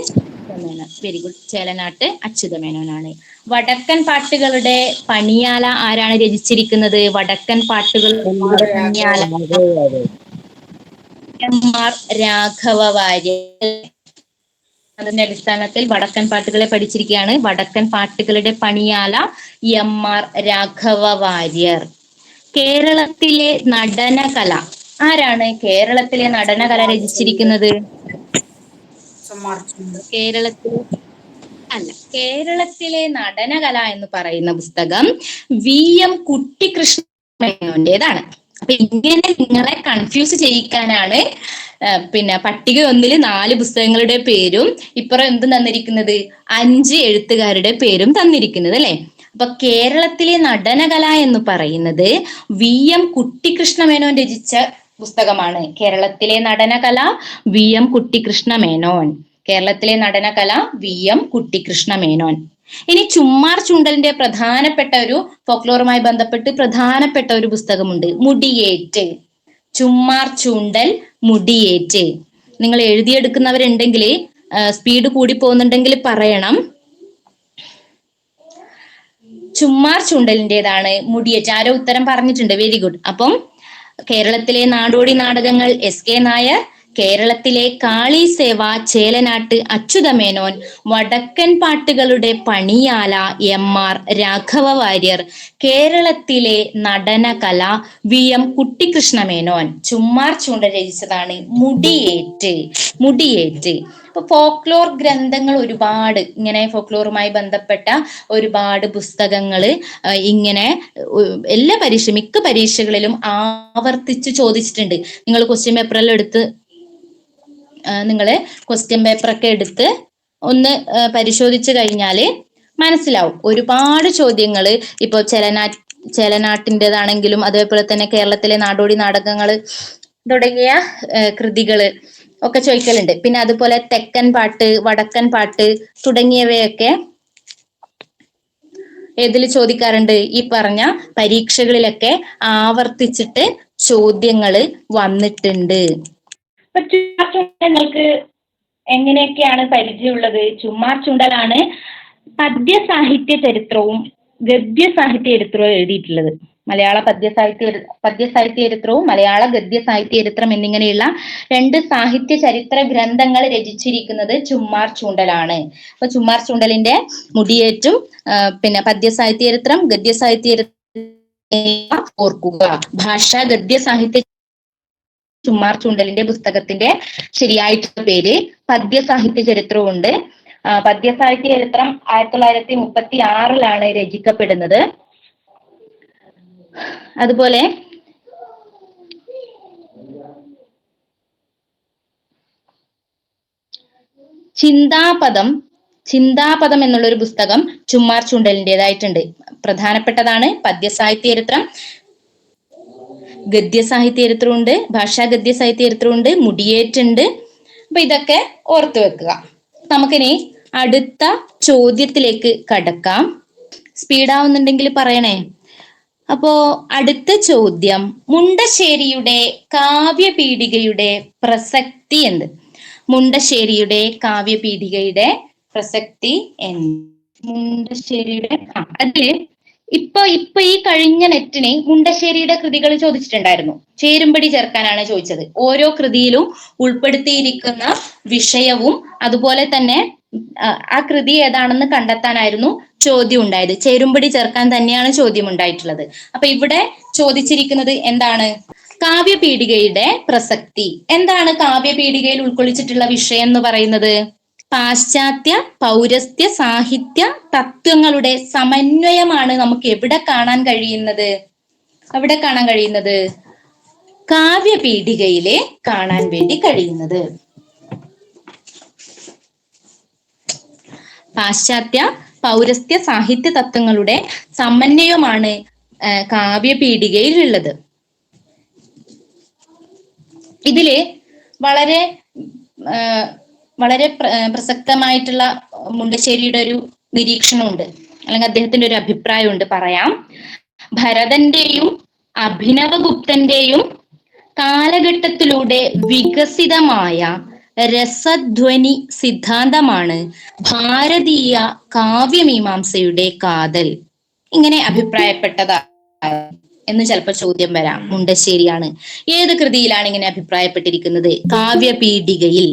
വെരി ഗുഡ്. ചേലനാട്ട് അച്യുതമേനോനാണ്. വടക്കൻ പാട്ടുകളുടെ പണിയാല ആരാണ് രചിച്ചിരിക്കുന്നത്? വടക്കൻ പാട്ടുകളുടെ പണിയാല എം.ആർ. രാഘവ വാര്യർ. അതിന്റെ അടിസ്ഥാനത്തിൽ വടക്കൻ പാട്ടുകളെ പഠിച്ചിരിക്കുകയാണ്. വടക്കൻ പാട്ടുകളുടെ പണിയാല എം.ആർ. രാഘവ വാര്യർ. കേരളത്തിലെ നടനകല ആരാണ് കേരളത്തിലെ നടനകല രചിച്ചിരിക്കുന്നത്? കേരളത്തിലെ നടനകല എന്ന് പറയുന്ന പുസ്തകം വി.എം. കുട്ടിക്കൃഷ്ണമേനോന്റേതാണ്. അപ്പൊ ഇങ്ങനെ നിങ്ങളെ കൺഫ്യൂസ് ചെയ്യിക്കാനാണ് പിന്നെ പട്ടിക 1 4 പുസ്തകങ്ങളുടെ പേരും ഇപ്പുറം എന്തും തന്നിരിക്കുന്നത്? 5 എഴുത്തുകാരുടെ പേരും തന്നിരിക്കുന്നത് അല്ലെ. അപ്പൊ കേരളത്തിലെ നടനകല എന്ന് പറയുന്നത് വി.എം. കുട്ടിക്കൃഷ്ണമേനോൻ രചിച്ച പുസ്തകമാണ്. കേരളത്തിലെ നടനകല വി.എം. കുട്ടിക്കൃഷ്ണമേനോൻ. കേരളത്തിലെ നടനകല വി.എം. കുട്ടിക്കൃഷ്ണമേനോൻ. ഇനി ചുമ്മാർ ചുണ്ടലിന്റെ പ്രധാനപ്പെട്ട ഒരു ഫോക്ലോറുമായി ബന്ധപ്പെട്ട് പ്രധാനപ്പെട്ട ഒരു പുസ്തകമുണ്ട്, മുടിയേറ്റ്. ചുമ്മാർ ചൂണ്ടൽ, മുടിയേറ്റ്. നിങ്ങൾ എഴുതിയെടുക്കുന്നവരുണ്ടെങ്കിൽ സ്പീഡ് കൂടി പോകുന്നുണ്ടെങ്കിൽ പറയണം. ചുമ്മാർ ചൂണ്ടലിൻ്റെതാണ് മുടിയേറ്റ്. ആരോ ഉത്തരം പറഞ്ഞിട്ടുണ്ട്, വെരി ഗുഡ്. അപ്പം കേരളത്തിലെ നാടോടി നാടകങ്ങൾ എസ്.കെ. നായർ, കേരളത്തിലെ കാളിസേവ ചേലനാട്ട് അച്യുതമേനോൻ, വടക്കൻ പാട്ടുകളുടെ പണിയാല എം.ആർ. രാഘവ വാര്യർ, കേരളത്തിലെ നടനകല വി.എം. കുട്ടിക്കൃഷ്ണമേനോൻ. ചുമ്മാർ ചൂണ്ടൽ രചിച്ചതാണ് മുടിയേറ്റ്. മുടിയേറ്റ്. ഇപ്പൊ ഫോക്ലോർ ഗ്രന്ഥങ്ങൾ ഒരുപാട്, ഇങ്ങനെ ഫോക്ലോറുമായി ബന്ധപ്പെട്ട ഒരുപാട് പുസ്തകങ്ങൾ ഇങ്ങനെ എല്ലാ മിക്ക പരീക്ഷകളിലും ആവർത്തിച്ച് ചോദിച്ചിട്ടുണ്ട്. നിങ്ങൾ ക്വസ്റ്റ്യൻ പേപ്പറെല്ലാം എടുത്ത് ഒന്ന് പരിശോധിച്ചു കഴിഞ്ഞാല് മനസ്സിലാവും. ഒരുപാട് ചോദ്യങ്ങൾ ഇപ്പൊ ചേലനാട്ടിൻ്റെതാണെങ്കിലും അതേപോലെ തന്നെ കേരളത്തിലെ നാടോടി നാടകങ്ങൾ തുടങ്ങിയ കൃതികള് ഒക്കെ ചോദിക്കലുണ്ട്. പിന്നെ അതുപോലെ തെക്കൻ പാട്ട്, വടക്കൻ പാട്ട് തുടങ്ങിയവയൊക്കെ ഏതിൽ ചോദിക്കാറുണ്ട്? ഈ പറഞ്ഞ പരീക്ഷകളിലൊക്കെ ആവർത്തിച്ചിട്ട് ചോദ്യങ്ങൾ വന്നിട്ടുണ്ട്. അപ്പൊ ചുമ്മാർ ചുണ്ടൽ എങ്ങനെയൊക്കെയാണ് പരിചയമുള്ളത്? ചുമ്മാർ ചുണ്ടലാണ് പദ്യ സാഹിത്യ ചരിത്രവും ഗദ്യ സാഹിത്യ ചരിത്രവും എഴുതിയിട്ടുള്ളത്. മലയാള പദ്യ സാഹിത്യ ചരിത്രവും മലയാള ഗദ്യ സാഹിത്യ ചരിത്രം എന്നിങ്ങനെയുള്ള 2 സാഹിത്യ ചരിത്ര ഗ്രന്ഥങ്ങൾ രചിച്ചിരിക്കുന്നത് ചുമ്മാർ ചൂണ്ടലാണ്. അപ്പൊ ചുമ്മാർ ചൂണ്ടലിന്റെ മുടിയേറ്റും പിന്നെ പദ്യ സാഹിത്യ ചരിത്രം, ഗദ്യ സാഹിത്യ ചരിത്രം ഓർക്കുക. ഭാഷാ ഗദ്യ സാഹിത്യ ചുമ്മാർ ചൂണ്ടലിന്റെ പുസ്തകത്തിന്റെ ശരിയായിട്ടുള്ള പേര് പദ്യ സാഹിത്യ ചരിത്രവും ഉണ്ട്. പദ്യ സാഹിത്യ ചരിത്രം 1936 രചിക്കപ്പെടുന്നത്. അതുപോലെ ചിന്താപദം എന്നുള്ളൊരു പുസ്തകം ചുമ്മാർ ചൂണ്ടലിൻ്റെതായിട്ടുണ്ട്. പ്രധാനപ്പെട്ടതാണ്. പദ്യ സാഹിത്യ ചരിത്രം, ഗദ്യ സാഹിത്യ ചരിത്രമുണ്ട്, ഭാഷാ ഗദ്യ സാഹിത്യ ചരിത്രമുണ്ട്, മുടിയേറ്റുണ്ട്. അപ്പൊ ഇതൊക്കെ ഓർത്തു വെക്കുക. നമുക്കിനി അടുത്ത ചോദ്യത്തിലേക്ക് കടക്കാം. സ്പീഡാവുന്നുണ്ടെങ്കിൽ പറയണേ. അപ്പോ അടുത്ത ചോദ്യം, മുണ്ടശ്ശേരിയുടെ കാവ്യപീഠികയുടെ പ്രസക്തി എന്ത്? മുണ്ടശ്ശേരിയുടെ കാവ്യപീഠികയുടെ പ്രസക്തി എന്ത്? മുണ്ടശ്ശേരിയുടെ അതില് ഇപ്പൊ ഈ കഴിഞ്ഞ നെറ്റിന് മുണ്ടശ്ശേരിയുടെ കൃതികൾ ചോദിച്ചിട്ടുണ്ടായിരുന്നു. ചേരുംപടി ചേർക്കാനാണ് ചോദിച്ചത്. ഓരോ കൃതിയിലും ഉൾപ്പെടുത്തിയിരിക്കുന്ന വിഷയവും അതുപോലെ തന്നെ ആ കൃതി ഏതാണെന്ന് കണ്ടെത്താനായിരുന്നു ചോദ്യം ഉണ്ടായത്. ചേരുംപടി ചേർക്കാൻ തന്നെയാണ് ചോദ്യം ഉണ്ടായിട്ടുള്ളത്. അപ്പൊ ഇവിടെ ചോദിച്ചിരിക്കുന്നത് എന്താണ്? കാവ്യപീഠികയുടെ പ്രസക്തി എന്താണ്? കാവ്യപീഠികയിൽ ഉൾക്കൊള്ളിച്ചിട്ടുള്ള വിഷയം എന്ന് പറയുന്നത് പാശ്ചാത്യ പൗരസ്ത്യ സാഹിത്യ തത്വങ്ങളുടെ സമന്വയമാണ്. നമുക്ക് എവിടെ കാണാൻ കഴിയുന്നത്? കാവ്യപീഠികയിലെ കാണാൻ വേണ്ടി കഴിയുന്നത്. പാശ്ചാത്യ പൗരസ്ത്യ സാഹിത്യ തത്വങ്ങളുടെ സമന്വയമാണ് കാവ്യപീഠികയിലുള്ളത്. ഇതില് വളരെ പ്രസക്തമായിട്ടുള്ള മുണ്ടശ്ശേരിയുടെ ഒരു നിരീക്ഷണമുണ്ട്, അല്ലെങ്കിൽ അദ്ദേഹത്തിന്റെ ഒരു അഭിപ്രായമുണ്ട്, പറയാം. ഭരതന്റെയും അഭിനവഗുപ്തന്റെയും കാലഘട്ടത്തിലൂടെ വികസിതമായ രസധ്വനി സിദ്ധാന്തമാണ് ഭാരതീയ കാവ്യമീമാംസയുടെ കാതൽ. ഇങ്ങനെ അഭിപ്രായപ്പെട്ടതാ എന്ന് ചിലപ്പോൾ ചോദ്യം വരാം. മുണ്ടശ്ശേരിയാണ്. ഏത് കൃതിയിലാണ് ഇങ്ങനെ അഭിപ്രായപ്പെട്ടിരിക്കുന്നത്? കാവ്യപീഠികയിൽ,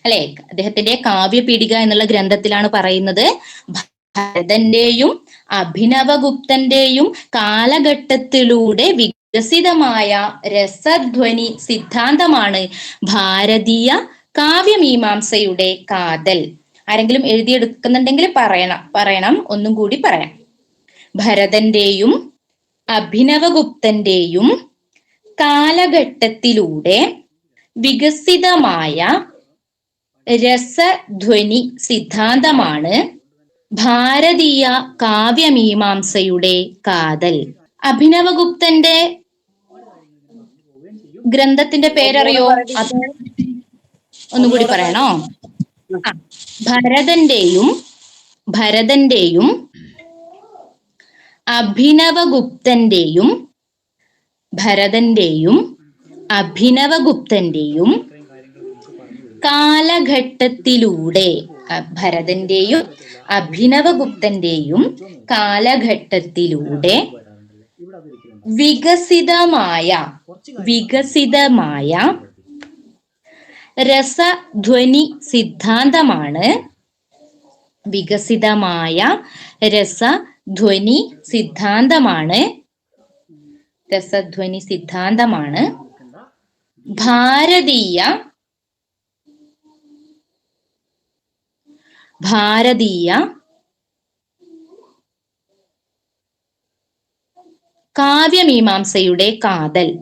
അല്ലെ? അദ്ദേഹത്തിന്റെ കാവ്യപീഠിക എന്നുള്ള ഗ്രന്ഥത്തിലാണ് പറയുന്നത് ഭരതന്റെയും അഭിനവഗുപ്തന്റെയും കാലഘട്ടത്തിലൂടെ വികസിതമായ രസധ്വനി സിദ്ധാന്തമാണ് ഭാരതീയ കാവ്യമീമാംസയുടെ കാതൽ. ആരെങ്കിലും എഴുതിയെടുക്കുന്നുണ്ടെങ്കിൽ പറയണം. ഒന്നും കൂടി പറയാം. ഭരതന്റെയും അഭിനവഗുപ്തന്റെയും കാലഘട്ടത്തിലൂടെ വികസിതമായ രസധ്വനി സിദ്ധാന്തമാണ് ഭാരതീയ കാവ്യമീമാംസയുടെ കാതൽ. അഭിനവഗുപ്തന്റെ ഗ്രന്ഥത്തിന്റെ പേരറിയോ? ഒന്നുകൂടി പറയണോ? ഭരതന്റെയും അഭിനവഗുപ്തന്റെയും കാലഘട്ടത്തിലൂടെ വികസിതമായ രസധ്വനി സിദ്ധാന്തമാണ്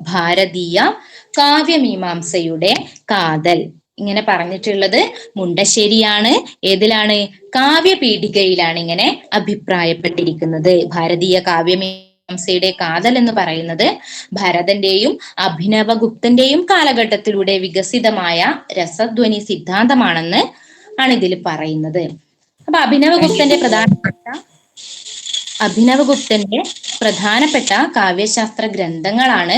ഭാരതീയ കാവ്യമീമാംസയുടെ കാതൽ. ഇങ്ങനെ പറഞ്ഞിട്ടുള്ളത് മുണ്ടശ്ശേരിയാണ്. ഏതിലാണ്? കാവ്യപീഠികയിലാണ് ഇങ്ങനെ അഭിപ്രായപ്പെട്ടിരിക്കുന്നത്. ഭാരതീയ കാവ്യമീമാംസയുടെ കാതൽ എന്ന് പറയുന്നത് ഭരതന്റെയും അഭിനവഗുപ്തന്റെയും കാലഘട്ടത്തിലൂടെ വികസിതമായ രസധ്വനി സിദ്ധാന്തമാണെന്ന് ആണ് ഇതിൽ പറയുന്നത്. അപ്പൊ അഭിനവഗുപ്തന്റെ പ്രധാനപ്പെട്ട കാവ്യശാസ്ത്ര ഗ്രന്ഥങ്ങളാണ്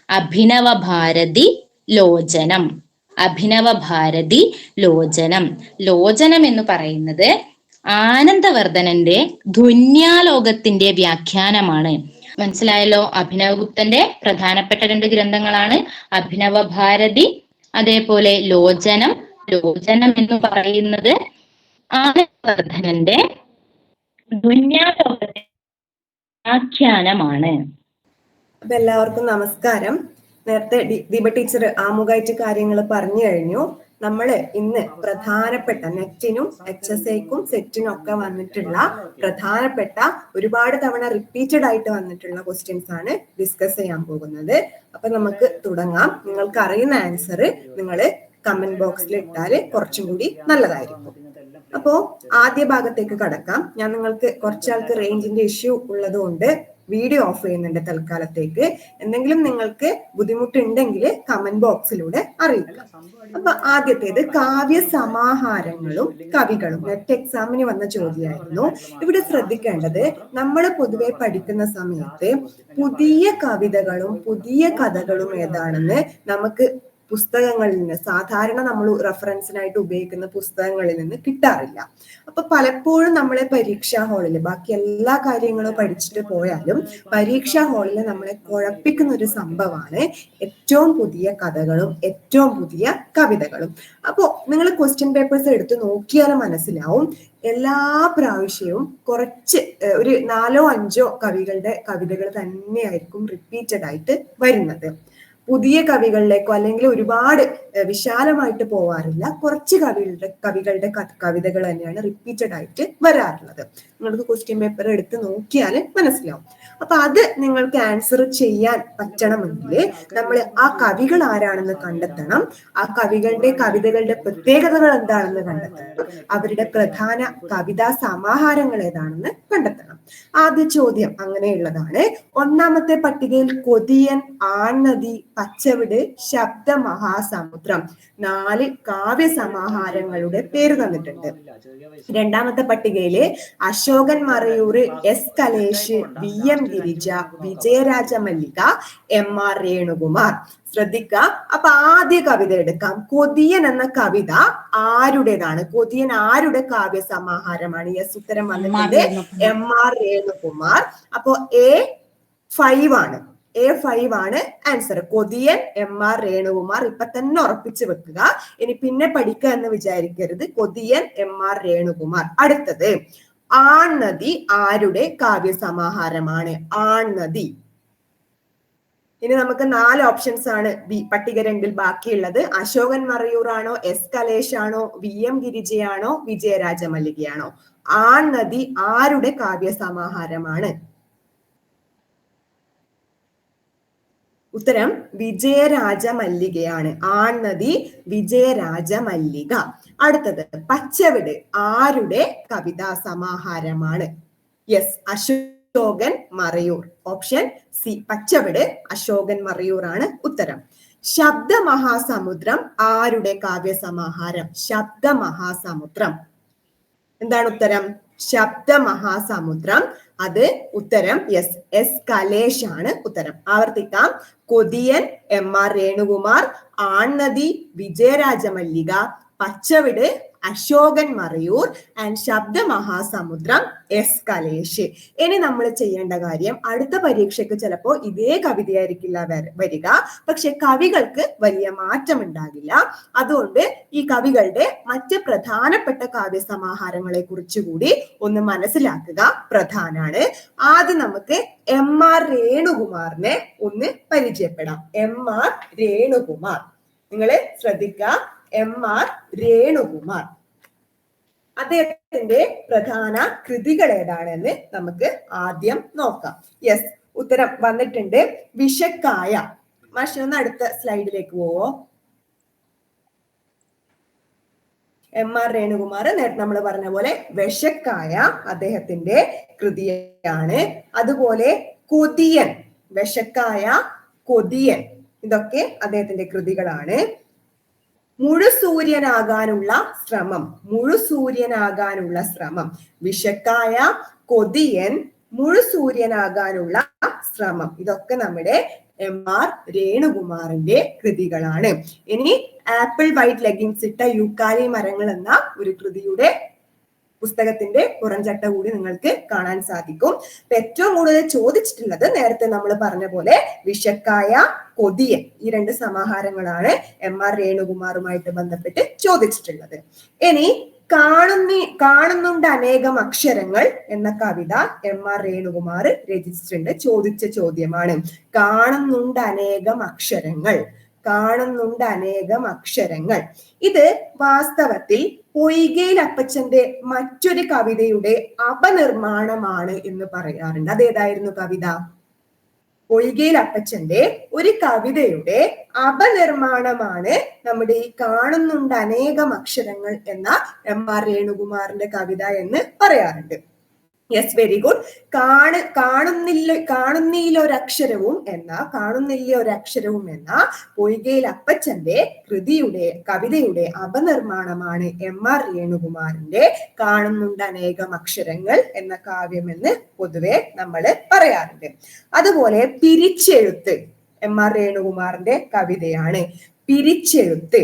അഭിനവ ഭാരതി ലോചനം. ലോചനം എന്ന് പറയുന്നത് ആനന്ദവർദ്ധനന്റെ ധ്വന്യാലോകത്തിന്റെ വ്യാഖ്യാനമാണ്. മനസ്സിലായല്ലോ? അഭിനവഗുപ്തന്റെ പ്രധാനപ്പെട്ട 2 ഗ്രന്ഥങ്ങളാണ് അഭിനവ ഭാരതി, അതേപോലെ ലോചനം. ലോചനം എന്ന് പറയുന്നത് ആനന്ദവർദ്ധനന്റെ ധ്വന്യാലോകത്തിന്റെ വ്യാഖ്യാനമാണ്. അപ്പൊ എല്ലാവർക്കും നമസ്കാരം. നേരത്തെ ദീപ ടീച്ചർ ആമുഖമായിട്ട് കാര്യങ്ങൾ പറഞ്ഞു കഴിഞ്ഞു. നമ്മള് ഇന്ന് പ്രധാനപ്പെട്ട നെറ്റിനും HSIക്കും സെറ്റിനും ഒക്കെ വന്നിട്ടുള്ള പ്രധാനപ്പെട്ട ഒരുപാട് തവണ റിപ്പീറ്റഡ് ആയിട്ട് വന്നിട്ടുള്ള ക്വസ്റ്റ്യൻസ് ആണ് ഡിസ്കസ് ചെയ്യാൻ പോകുന്നത്. അപ്പൊ നമുക്ക് തുടങ്ങാം. നിങ്ങൾക്ക് അറിയുന്ന ആൻസർ നിങ്ങൾ കമന്റ് ബോക്സിൽ ഇട്ടാൽ കുറച്ചും കൂടി നല്ലതായിരിക്കും. അപ്പോ ആദ്യ ഭാഗത്തേക്ക് കടക്കാം. ഞാൻ നിങ്ങൾക്ക് കുറച്ചാൾക്ക് റേഞ്ചിന്റെ ഇഷ്യൂ ഉള്ളത് കൊണ്ട് വീഡിയോ ഓഫ് ചെയ്യുന്നുണ്ട് തൽക്കാലത്തേക്ക്. എന്തെങ്കിലും നിങ്ങൾക്ക് ബുദ്ധിമുട്ടുണ്ടെങ്കിൽ കമന്റ് ബോക്സിലൂടെ അറിയിക്കുക. അപ്പൊ ആദ്യത്തേത് കാവ്യ സമാഹാരങ്ങളും കവികളും. നെറ്റ് എക്സാമിന് വന്ന ചോദ്യമായിരുന്നു. ഇവിടെ ശ്രദ്ധിക്കേണ്ടത്, നമ്മൾ പൊതുവെ പഠിക്കുന്ന സമയത്ത് പുതിയ കവിതകളും പുതിയ കഥകളും ഏതാണെന്ന് നമുക്ക് പുസ്തകങ്ങളിൽ നിന്ന്, സാധാരണ നമ്മൾ റെഫറൻസിനായിട്ട് ഉപയോഗിക്കുന്ന പുസ്തകങ്ങളിൽ നിന്ന് കിട്ടാറില്ല. അപ്പൊ പലപ്പോഴും നമ്മളെ പരീക്ഷാ ഹാളിൽ, ബാക്കി എല്ലാ കാര്യങ്ങളും പഠിച്ചിട്ട് പോയാലും പരീക്ഷാ ഹാളിൽ നമ്മളെ കുഴപ്പിക്കുന്ന ഒരു സംഭവമാണ് ഏറ്റവും പുതിയ കഥകളും ഏറ്റവും പുതിയ കവിതകളും. അപ്പോ നിങ്ങൾ ക്വസ്റ്റ്യൻ പേപ്പേഴ്സ് എടുത്ത് നോക്കിയാൽ മനസ്സിലാവും, എല്ലാ പ്രാവശ്യവും കുറച്ച് ഒരു 4-5 കവിതകൾ തന്നെയായിരിക്കും റിപ്പീറ്റഡ് ആയിട്ട് വരുന്നത്. പുതിയ കവികളിലേക്കോ അല്ലെങ്കിൽ ഒരുപാട് വിശാലമായിട്ട് പോവാറില്ല. കുറച്ച് കവികളുടെ കവിതകൾ തന്നെയാണ് റിപ്പീറ്റഡ് ആയിട്ട് വരാറുള്ളത്. നിങ്ങൾക്ക് ക്വസ്റ്റ്യൻ പേപ്പർ എടുത്ത് നോക്കിയാൽ മനസ്സിലാവും. അപ്പൊ അത് നിങ്ങൾക്ക് ആൻസർ ചെയ്യാൻ പറ്റണമെങ്കിൽ നമ്മൾ ആ കവികൾ ആരാണെന്ന് കണ്ടെത്തണം. ആ കവിതകളുടെ പ്രത്യേകതകൾ എന്താണെന്ന് കണ്ടെത്തണം. അവരുടെ പ്രധാന കവിതാ സമാഹാരങ്ങൾ ഏതാണെന്ന് കണ്ടെത്തണം. ആദ്യ ചോദ്യം അങ്ങനെയുള്ളതാണ്. ഒന്നാമത്തെ പട്ടികയിൽ കൊതിയൻ, ആൺനദി, പച്ചവിട്, ശബ്ദ മഹാസമുദ്രം 4 കാവ്യ സമാഹാരങ്ങളുടെ പേര് തന്നിട്ടുണ്ട്. രണ്ടാമത്തെ പട്ടികയില് Ashokan Marayur, S Kalesh, V M Girija, Vijayaraja Mallika, M R Renukumar. ശ്രദ്ധിക്കുക. അപ്പൊ ആദ്യ കവിത എടുക്കാം. കൊതിയൻ എന്ന കവിത ആരുടേതാണ്? കൊതിയൻ ആരുടെ കാവ്യ സമാഹാരമാണ്? യെസ്, ഉത്തരം വന്നിട്ടുണ്ട്, എം ആർ രേണുകുമാർ. അപ്പോ A5 ആണ്. A5 ആണ് answer. Kothiyan M R Renukumar. ഇപ്പൊ തന്നെ ഉറപ്പിച്ചു വെക്കുക, ഇനി പിന്നെ പഠിക്കുക എന്ന് വിചാരിക്കരുത്. Kothiyan M R Renukumar. അടുത്തത്, ആൺനദി ആരുടെ കാവ്യ സമാഹാരമാണ്? ആൺനദി. ഇനി നമുക്ക് 4 ഓപ്ഷൻസ് ആണ് പട്ടിക 2 ബാക്കിയുള്ളത്. അശോകൻ മറയൂർ ആണോ, എസ് കലേഷ് ആണോ, വി എം ഗിരിജയാണോ, വിജയരാജ മല്ലികയാണോ? ആൺനദി ആരുടെ കാവ്യ സമാഹാരമാണ്? ഉത്തരം വിജയരാജ മല്ലികയാണ്. ആൺനദി വിജയരാജ മല്ലിക. അടുത്തത്, പച്ചവിട് ആരുടെ കവിതാ സമാഹാരമാണ്? Yes, Ashokan Marayur. Option C, Pachaveedu Ashokan Marayur ആണ് ഉത്തരം. ശബ്ദമഹാസമുദ്രം ആരുടെ കാവ്യ സമാഹാരം? ശബ്ദമഹാസമുദ്രം. എന്താണ് ഉത്തരം? ശബ്ദമഹാസമുദ്രം. അത് ഉത്തരം യെസ്, എസ് കലേഷ് ആണ് ഉത്തരം. ആവർത്തിക്കാം. Kothiyan M R Renukumar, Aannadi Vijayaraja Mallika, Pachaveedu Ashokan Marayur and Shabdamahasamudram S Kalesh. ഇനി നമ്മൾ ചെയ്യേണ്ട കാര്യം, അടുത്ത പരീക്ഷയ്ക്ക് ചിലപ്പോ ഇതേ കവിതയായിരിക്കില്ല വരിക, പക്ഷെ കവികൾക്ക് വലിയ മാറ്റം ഉണ്ടാകില്ല. അതുകൊണ്ട് ഈ കവികളുടെ മറ്റ് പ്രധാനപ്പെട്ട കാവ്യ സമാഹാരങ്ങളെ കുറിച്ചുകൂടി ഒന്ന് മനസ്സിലാക്കുക പ്രധാനാണ്. ആദ്യം നമുക്ക് എം ആർ രേണുകുമാറിനെ ഒന്ന് പരിചയപ്പെടാം. എം ആർ രേണുകുമാർ, നിങ്ങൾ ശ്രദ്ധിക്കുക. എം ആർ രേണുകുമാർ, അദ്ദേഹത്തിന്റെ പ്രധാന കൃതികൾ ഏതാണെന്ന് നമുക്ക് ആദ്യം നോക്കാം. യെസ്, ഉത്തരം വന്നിട്ടുണ്ട്, വിഷക്കായ. മാഷ് ഒന്ന് അടുത്ത സ്ലൈഡിലേക്ക് പോവോ? എം ആർ രേണുകുമാർ നേരത്തെ നമ്മൾ പറഞ്ഞ പോലെ വിഷക്കായ അദ്ദേഹത്തിന്റെ കൃതിയാണ്. അതുപോലെ കൊതിയൻ, വിഷക്കായ, കൊതിയൻ, ഇതൊക്കെ അദ്ദേഹത്തിന്റെ കൃതികളാണ്. മുഴുസൂര്യനാകാനുള്ള ശ്രമം, മുഴുസൂര്യനാകാനുള്ള ശ്രമം, വിഷക്കായ, കൊതിയൻ, മുഴുസൂര്യനാകാനുള്ള ശ്രമം, ഇതൊക്കെ നമ്മുടെ എം ആർ രേണുകുമാറിന്റെ കൃതികളാണ്. ഇനി ആപ്പിൾ വൈറ്റ് ലെഗിൻസ് ഇട്ട യൂക്കാലി മരങ്ങൾ എന്ന ഒരു കൃതിയുടെ പുസ്തകത്തിന്റെ പുറംചട്ട കൂടി നിങ്ങൾക്ക് കാണാൻ സാധിക്കും. ഏറ്റവും കൂടുതൽ ചോദിച്ചിട്ടുള്ളത് നേരത്തെ നമ്മൾ പറഞ്ഞ പോലെ വിഷക്കായ, കൊതിയൻ, ഈ 2 സമാഹാരങ്ങളാണ് എം ആർ രേണുകുമാറുമായിട്ട് ബന്ധപ്പെട്ട് ചോദിച്ചിട്ടുള്ളത്. ഇനി കാണുന്നുണ്ട് അനേകം അക്ഷരങ്ങൾ എന്ന കവിത എം ആർ രേണുകുമാർ രചിച്ചിട്ടുണ്ട്. ചോദിച്ച ചോദ്യമാണ്. കാണുന്നുണ്ട് അനേകം അക്ഷരങ്ങൾ, കാണുന്നുണ്ട് അനേകം അക്ഷരങ്ങൾ. ഇത് വാസ്തവത്തിൽ പൊയ്കയിൽ അപ്പച്ചന്റെ മറ്റൊരു കവിതയുടെ അപനിർമ്മാണമാണ് എന്ന് പറയാറുണ്ട്. അതേതായിരുന്നു കവിത? പൊയ്കയിൽ അപ്പച്ചന്റെ ഒരു കവിതയുടെ അപനിർമ്മാണമാണ് നമ്മുടെ ഈ കാണുന്നുണ്ട് അനേകം അക്ഷരങ്ങൾ എന്ന എം ആർ രേണുകുമാറിന്റെ കവിത എന്ന് പറയാറുണ്ട്. Yes, very good. കാണുന്നില്ല ഒരക്ഷരവും എന്ന പൊയ്കയിൽ അപ്പച്ചന്റെ കവിതയുടെ അപനിർമ്മാണമാണ് എം ആർ രേണുകുമാറിന്റെ കാണുന്നുണ്ട് അനേകം അക്ഷരങ്ങൾ എന്ന കാവ്യമെന്ന് പൊതുവെ നമ്മൾ പറയാറുണ്ട്. അതുപോലെ പിരിച്ചെഴുത്ത് എം ആർ രേണുകുമാറിന്റെ കവിതയാണ്. പിരിച്ചെഴുത്ത്,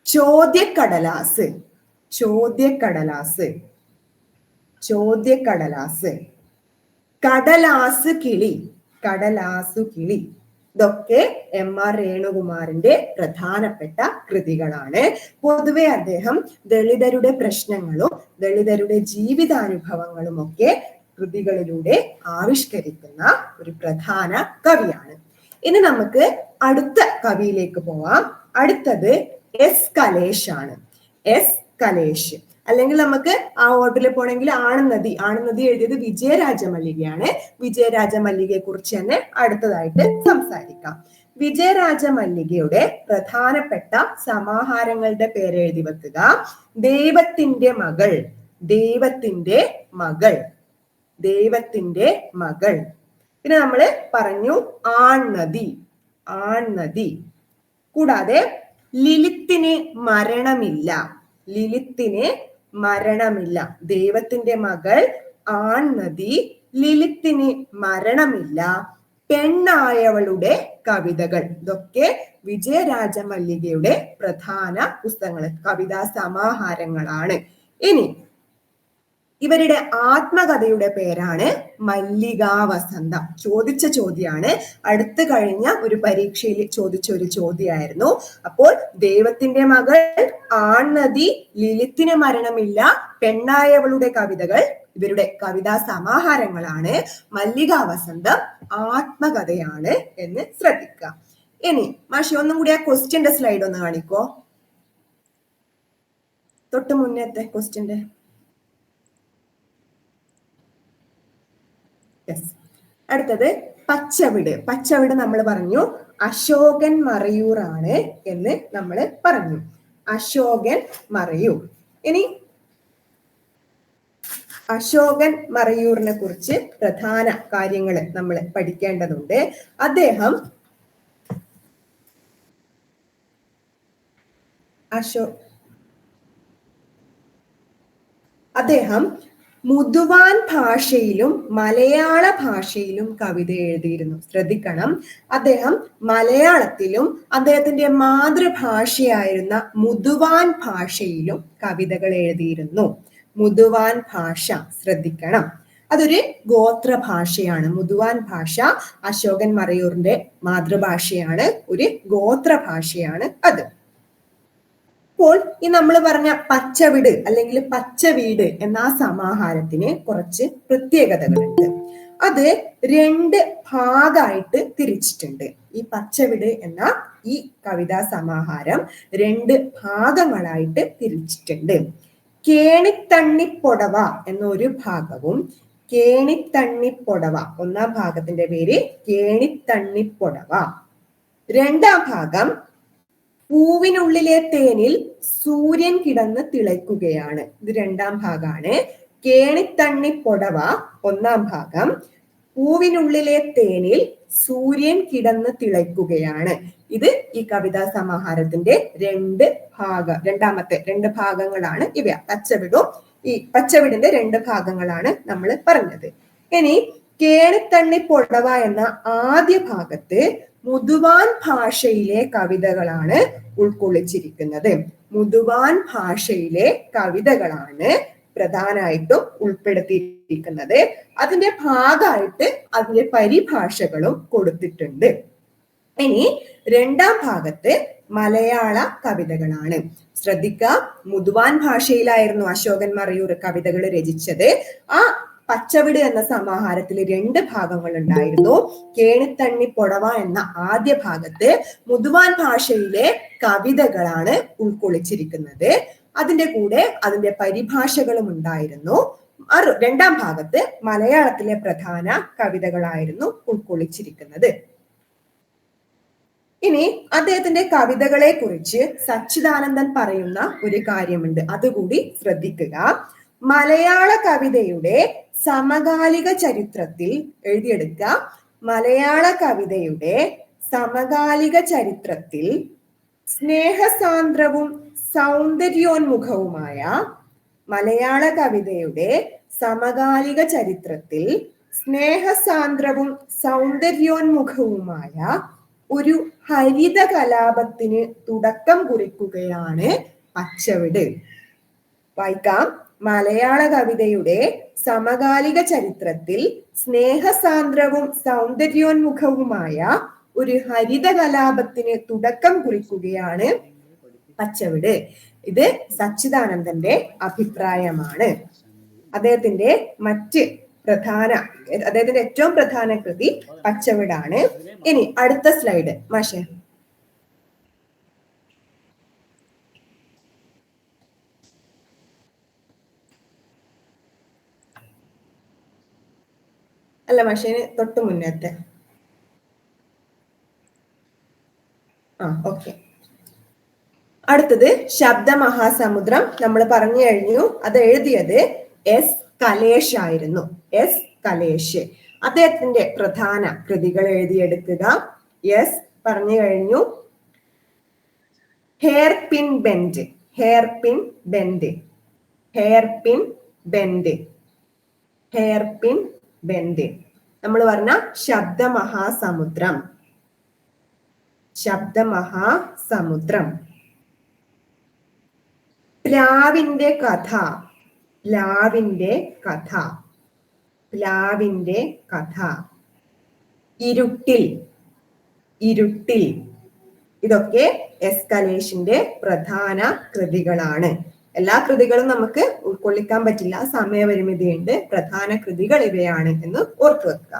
ചോദ്യക്കടലാസ്, കടലാസ് കിളി, ഇതൊക്കെ എം ആർ രേണുകുമാറിന്റെ പ്രധാനപ്പെട്ട കൃതികളാണ്. പൊതുവെ അദ്ദേഹം ദളിതരുടെ പ്രശ്നങ്ങളും ദളിതരുടെ ജീവിതാനുഭവങ്ങളും ഒക്കെ കൃതികളിലൂടെ ആവിഷ്കരിക്കുന്ന ഒരു പ്രധാന കവിയാണ്. ഇനി നമുക്ക് അടുത്ത കവിയിലേക്ക് പോവാം. അടുത്തത് എസ് കലേഷ് ആണ്. എസ് കലേഷ്, അല്ലെങ്കിൽ നമുക്ക് ആ ഓർഡറിൽ പോണെങ്കിൽ ആൺനദി എഴുതിയത് വിജയരാജ മല്ലികയാണ്. വിജയരാജ മല്ലികയെ കുറിച്ച് തന്നെ അടുത്തതായിട്ട് സംസാരിക്കാം. വിജയരാജ മല്ലികയുടെ പ്രധാനപ്പെട്ട സമാഹാരങ്ങളുടെ പേര് എഴുതി വെക്കുക. ദൈവത്തിന്റെ മകൾ. പിന്നെ നമ്മള് പറഞ്ഞു ആൺനദി. കൂടാതെ ലിലിത്തിന് മരണമില്ല. ദൈവത്തിന്റെ മകൾ ആൺനദി, ലിലിത്തിന് മരണമില്ല, പെണ്ണായവളുടെ കവിതകൾ. ഇതൊക്കെ വിജയരാജ മല്ലികയുടെ പ്രധാന പുസ്തകങ്ങൾ, കവിതാ സമാഹാരങ്ങളാണ്. ഇനി ഇവരുടെ ആത്മകഥയുടെ പേരാണ് മല്ലികാവസന്തം. ചോദിച്ച ചോദ്യമാണ്, അടുത്ത് കഴിഞ്ഞ ഒരു പരീക്ഷയിൽ ചോദിച്ച ഒരു ചോദ്യമായിരുന്നു. അപ്പോൾ ദൈവത്തിന്റെ മകൾ, ആൺനദി, ലിലിത്തിന് മരണമില്ല, പെണ്ണായവളുടെ കവിതകൾ ഇവരുടെ കവിതാ സമാഹാരങ്ങളാണ്. മല്ലികാവസന്തം ആത്മകഥയാണ് എന്ന് ശ്രദ്ധിക്കുക. ഇനി മാഷി ഒന്നും കൂടി ആ ക്വസ്റ്റ്യന്റെ സ്ലൈഡ് ഒന്ന് കാണിക്കോ, തൊട്ട് മുന്നത്തെ ക്വസ്റ്റ്യന്റെ. അടുത്തത് പച്ചവിട്. പച്ചവിട് നമ്മൾ പറഞ്ഞു അശോകൻ മറയൂറാണ് എന്ന് നമ്മൾ പറഞ്ഞു. അശോകൻ മറയൂർ. ഇനി അശോകൻ മറയൂറിനെ കുറിച്ച് പ്രധാന കാര്യങ്ങൾ നമ്മൾ പഠിക്കേണ്ടതുണ്ട്. അദ്ദേഹം മുതുവാൻ ഭാഷയിലും മലയാള ഭാഷയിലും കവിത എഴുതിയിരുന്നു. ശ്രദ്ധിക്കണം, അദ്ദേഹം മലയാളത്തിലും അദ്ദേഹത്തിന്റെ മാതൃഭാഷയായിരുന്ന മുതുവാൻ ഭാഷയിലും കവിതകൾ എഴുതിയിരുന്നു. മുതുവാൻ ഭാഷ ശ്രദ്ധിക്കണം, അതൊരു ഗോത്ര ഭാഷയാണ്. മുതുവാൻ ഭാഷ അശോകൻ മറയൂറിന്റെ മാതൃഭാഷയാണ്, ഒരു ഗോത്ര ഭാഷയാണ് അത്. അപ്പോൾ ഈ നമ്മൾ പറഞ്ഞ പച്ചവിട് അല്ലെങ്കിൽ പച്ചവീട് എന്ന ആ സമാഹാരത്തിന് കുറച്ച് പ്രത്യേകതകളുണ്ട്. അത് 2 ഭാഗമായിട്ട് തിരിച്ചിട്ടുണ്ട്. ഈ പച്ചവിട് എന്ന ഈ കവിതാ സമാഹാരം 2 ഭാഗങ്ങളായിട്ട് തിരിച്ചിട്ടുണ്ട്. കേണിത്തണ്ണിപ്പൊടവ എന്നൊരു ഭാഗവും, കേണിത്തണ്ണിപ്പൊടവ ഒന്നാം ഭാഗത്തിന്റെ പേര് കേണിത്തണ്ണിപ്പൊടവ. രണ്ടാം ഭാഗം പൂവിനുള്ളിലെ തേനിൽ സൂര്യൻ കിടന്ന് തിളയ്ക്കുകയാണ്. ഇത് രണ്ടാം ഭാഗമാണ്. കേണിത്തണ്ണിപ്പൊടവ ഒന്നാം ഭാഗം, പൂവിനുള്ളിലെ തേനിൽ സൂര്യൻ കിടന്ന് തിളയ്ക്കുകയാണ്. ഇത് ഈ കവിതാ സമാഹാരത്തിന്റെ രണ്ടാമത്തെ 2 ഭാഗങ്ങളാണ് ഇവ. പച്ചവിടും ഈ പച്ചവിടിന്റെ 2 ഭാഗങ്ങളാണ് നമ്മൾ പറഞ്ഞത്. ഇനി കേണിത്തണ്ണിപ്പൊടവ എന്ന ആദ്യ ഭാഗത്ത് മുതുവാൻ ഭാഷയിലെ കവിതകളാണ് ഉൾക്കൊള്ളിച്ചിരിക്കുന്നത്. മുതുവാൻ ഭാഷയിലെ കവിതകളാണ് പ്രധാനമായിട്ടും ഉൾപ്പെടുത്തിയിരിക്കുന്നത്. അതിന്റെ ഭാഗമായിട്ട് അതിന്റെ പരിഭാഷകളും കൊടുത്തിട്ടുണ്ട്. ഇനി രണ്ടാം ഭാഗത്ത് മലയാള കവിതകളാണ്. ശ്രദ്ധിക്കുക, മുതുവാൻ ഭാഷയിലായിരുന്നു അശോകൻ മറയൂർ കവിതകൾ രചിച്ചത്. ആ പച്ചവിട് എന്ന സമാഹാരത്തിൽ 2 ഭാഗങ്ങൾ ഉണ്ടായിരുന്നു. കേണിത്തണ്ണിപ്പൊടവ എന്ന ആദ്യ ഭാഗത്ത് മുതുവാൻ ഭാഷയിലെ കവിതകളാണ് ഉൾക്കൊള്ളിച്ചിരിക്കുന്നത്. അതിന്റെ കൂടെ അതിന്റെ പരിഭാഷകളും ഉണ്ടായിരുന്നു. രണ്ടാം ഭാഗത്ത് മലയാളത്തിലെ പ്രധാന കവിതകളായിരുന്നു ഉൾക്കൊള്ളിച്ചിരിക്കുന്നത്. ഇനി അദ്ദേഹത്തിന്റെ കവിതകളെ കുറിച്ച് സച്ചിദാനന്ദൻ പറയുന്ന ഒരു കാര്യമുണ്ട്, അതുകൂടി ശ്രദ്ധിക്കുക. മലയാള കവിതയുടെ സമകാലിക ചരിത്രത്തിൽ എഴുതിയെടുക്കുക. മലയാള കവിതയുടെ സമകാലിക ചരിത്രത്തിൽ സ്നേഹസാന്ദ്രവും സൗന്ദര്യോന്മുഖവുമായ, മലയാള കവിതയുടെ സമകാലിക ചരിത്രത്തിൽ സ്നേഹസാന്ദ്രവും സൗന്ദര്യോന്മുഖവുമായ ഒരു ഹരിത കലാപത്തിന് തുടക്കം കുറിക്കുകയാണ് പച്ചവിട്. വായിക്കാം. മലയാള കവിതയുടെ സമകാലിക ചരിത്രത്തിൽ സ്നേഹസാന്ദ്രവും സൗന്ദര്യോന്മുഖവുമായ ഒരു ഹരിത കലാപത്തിന് തുടക്കം കുറിക്കുകയാണ് പച്ചവിട്. ഇത് സച്ചിദാനന്ദന്റെ അഭിപ്രായമാണ്. അദ്ദേഹത്തിന്റെ ഏറ്റവും പ്രധാന കൃതി പച്ചവിടാണ്. ഇനി അടുത്ത സ്ലൈഡ് മാഷെ. അല്ല മാഷേന് തൊട്ട് മുന്നത്തെ. ഓക്കെ. അടുത്തത് ശബ്ദമഹാസമുദ്രം നമ്മൾ പറഞ്ഞു കഴിഞ്ഞു. അത് എഴുതിയത് S. കലേഷ് ആയിരുന്നു. S. കലേഷ്. അദ്ദേഹത്തിന്റെ പ്രധാന കൃതികൾ എഴുതിയെടുക്കുക. യെസ് പറഞ്ഞു കഴിഞ്ഞു. Hair pin bend. Hair pin bend. Hair pin bend. നമ്മൾ പറഞ്ഞ ശബ്ദമഹാസമുദ്രം. ശബ്ദമഹാസമുദ്രം. പ്ലാവിന്റെ കഥ. പ്ലാവിന്റെ കഥ. പ്ലാവിന്റെ കഥ. ഇരുട്ടിൽ. ഇരുട്ടിൽ. ഇതൊക്കെ എസ്കലേഷന്റെ പ്രധാന കൃതികളാണ്. എല്ലാ കൃതികളും നമുക്ക് ഉൾക്കൊള്ളിക്കാൻ പറ്റില്ല, സമയപരിമിതിയുണ്ട്. പ്രധാന കൃതികൾ ഇവയാണ് എന്ന് ഓർത്തു വെക്കുക.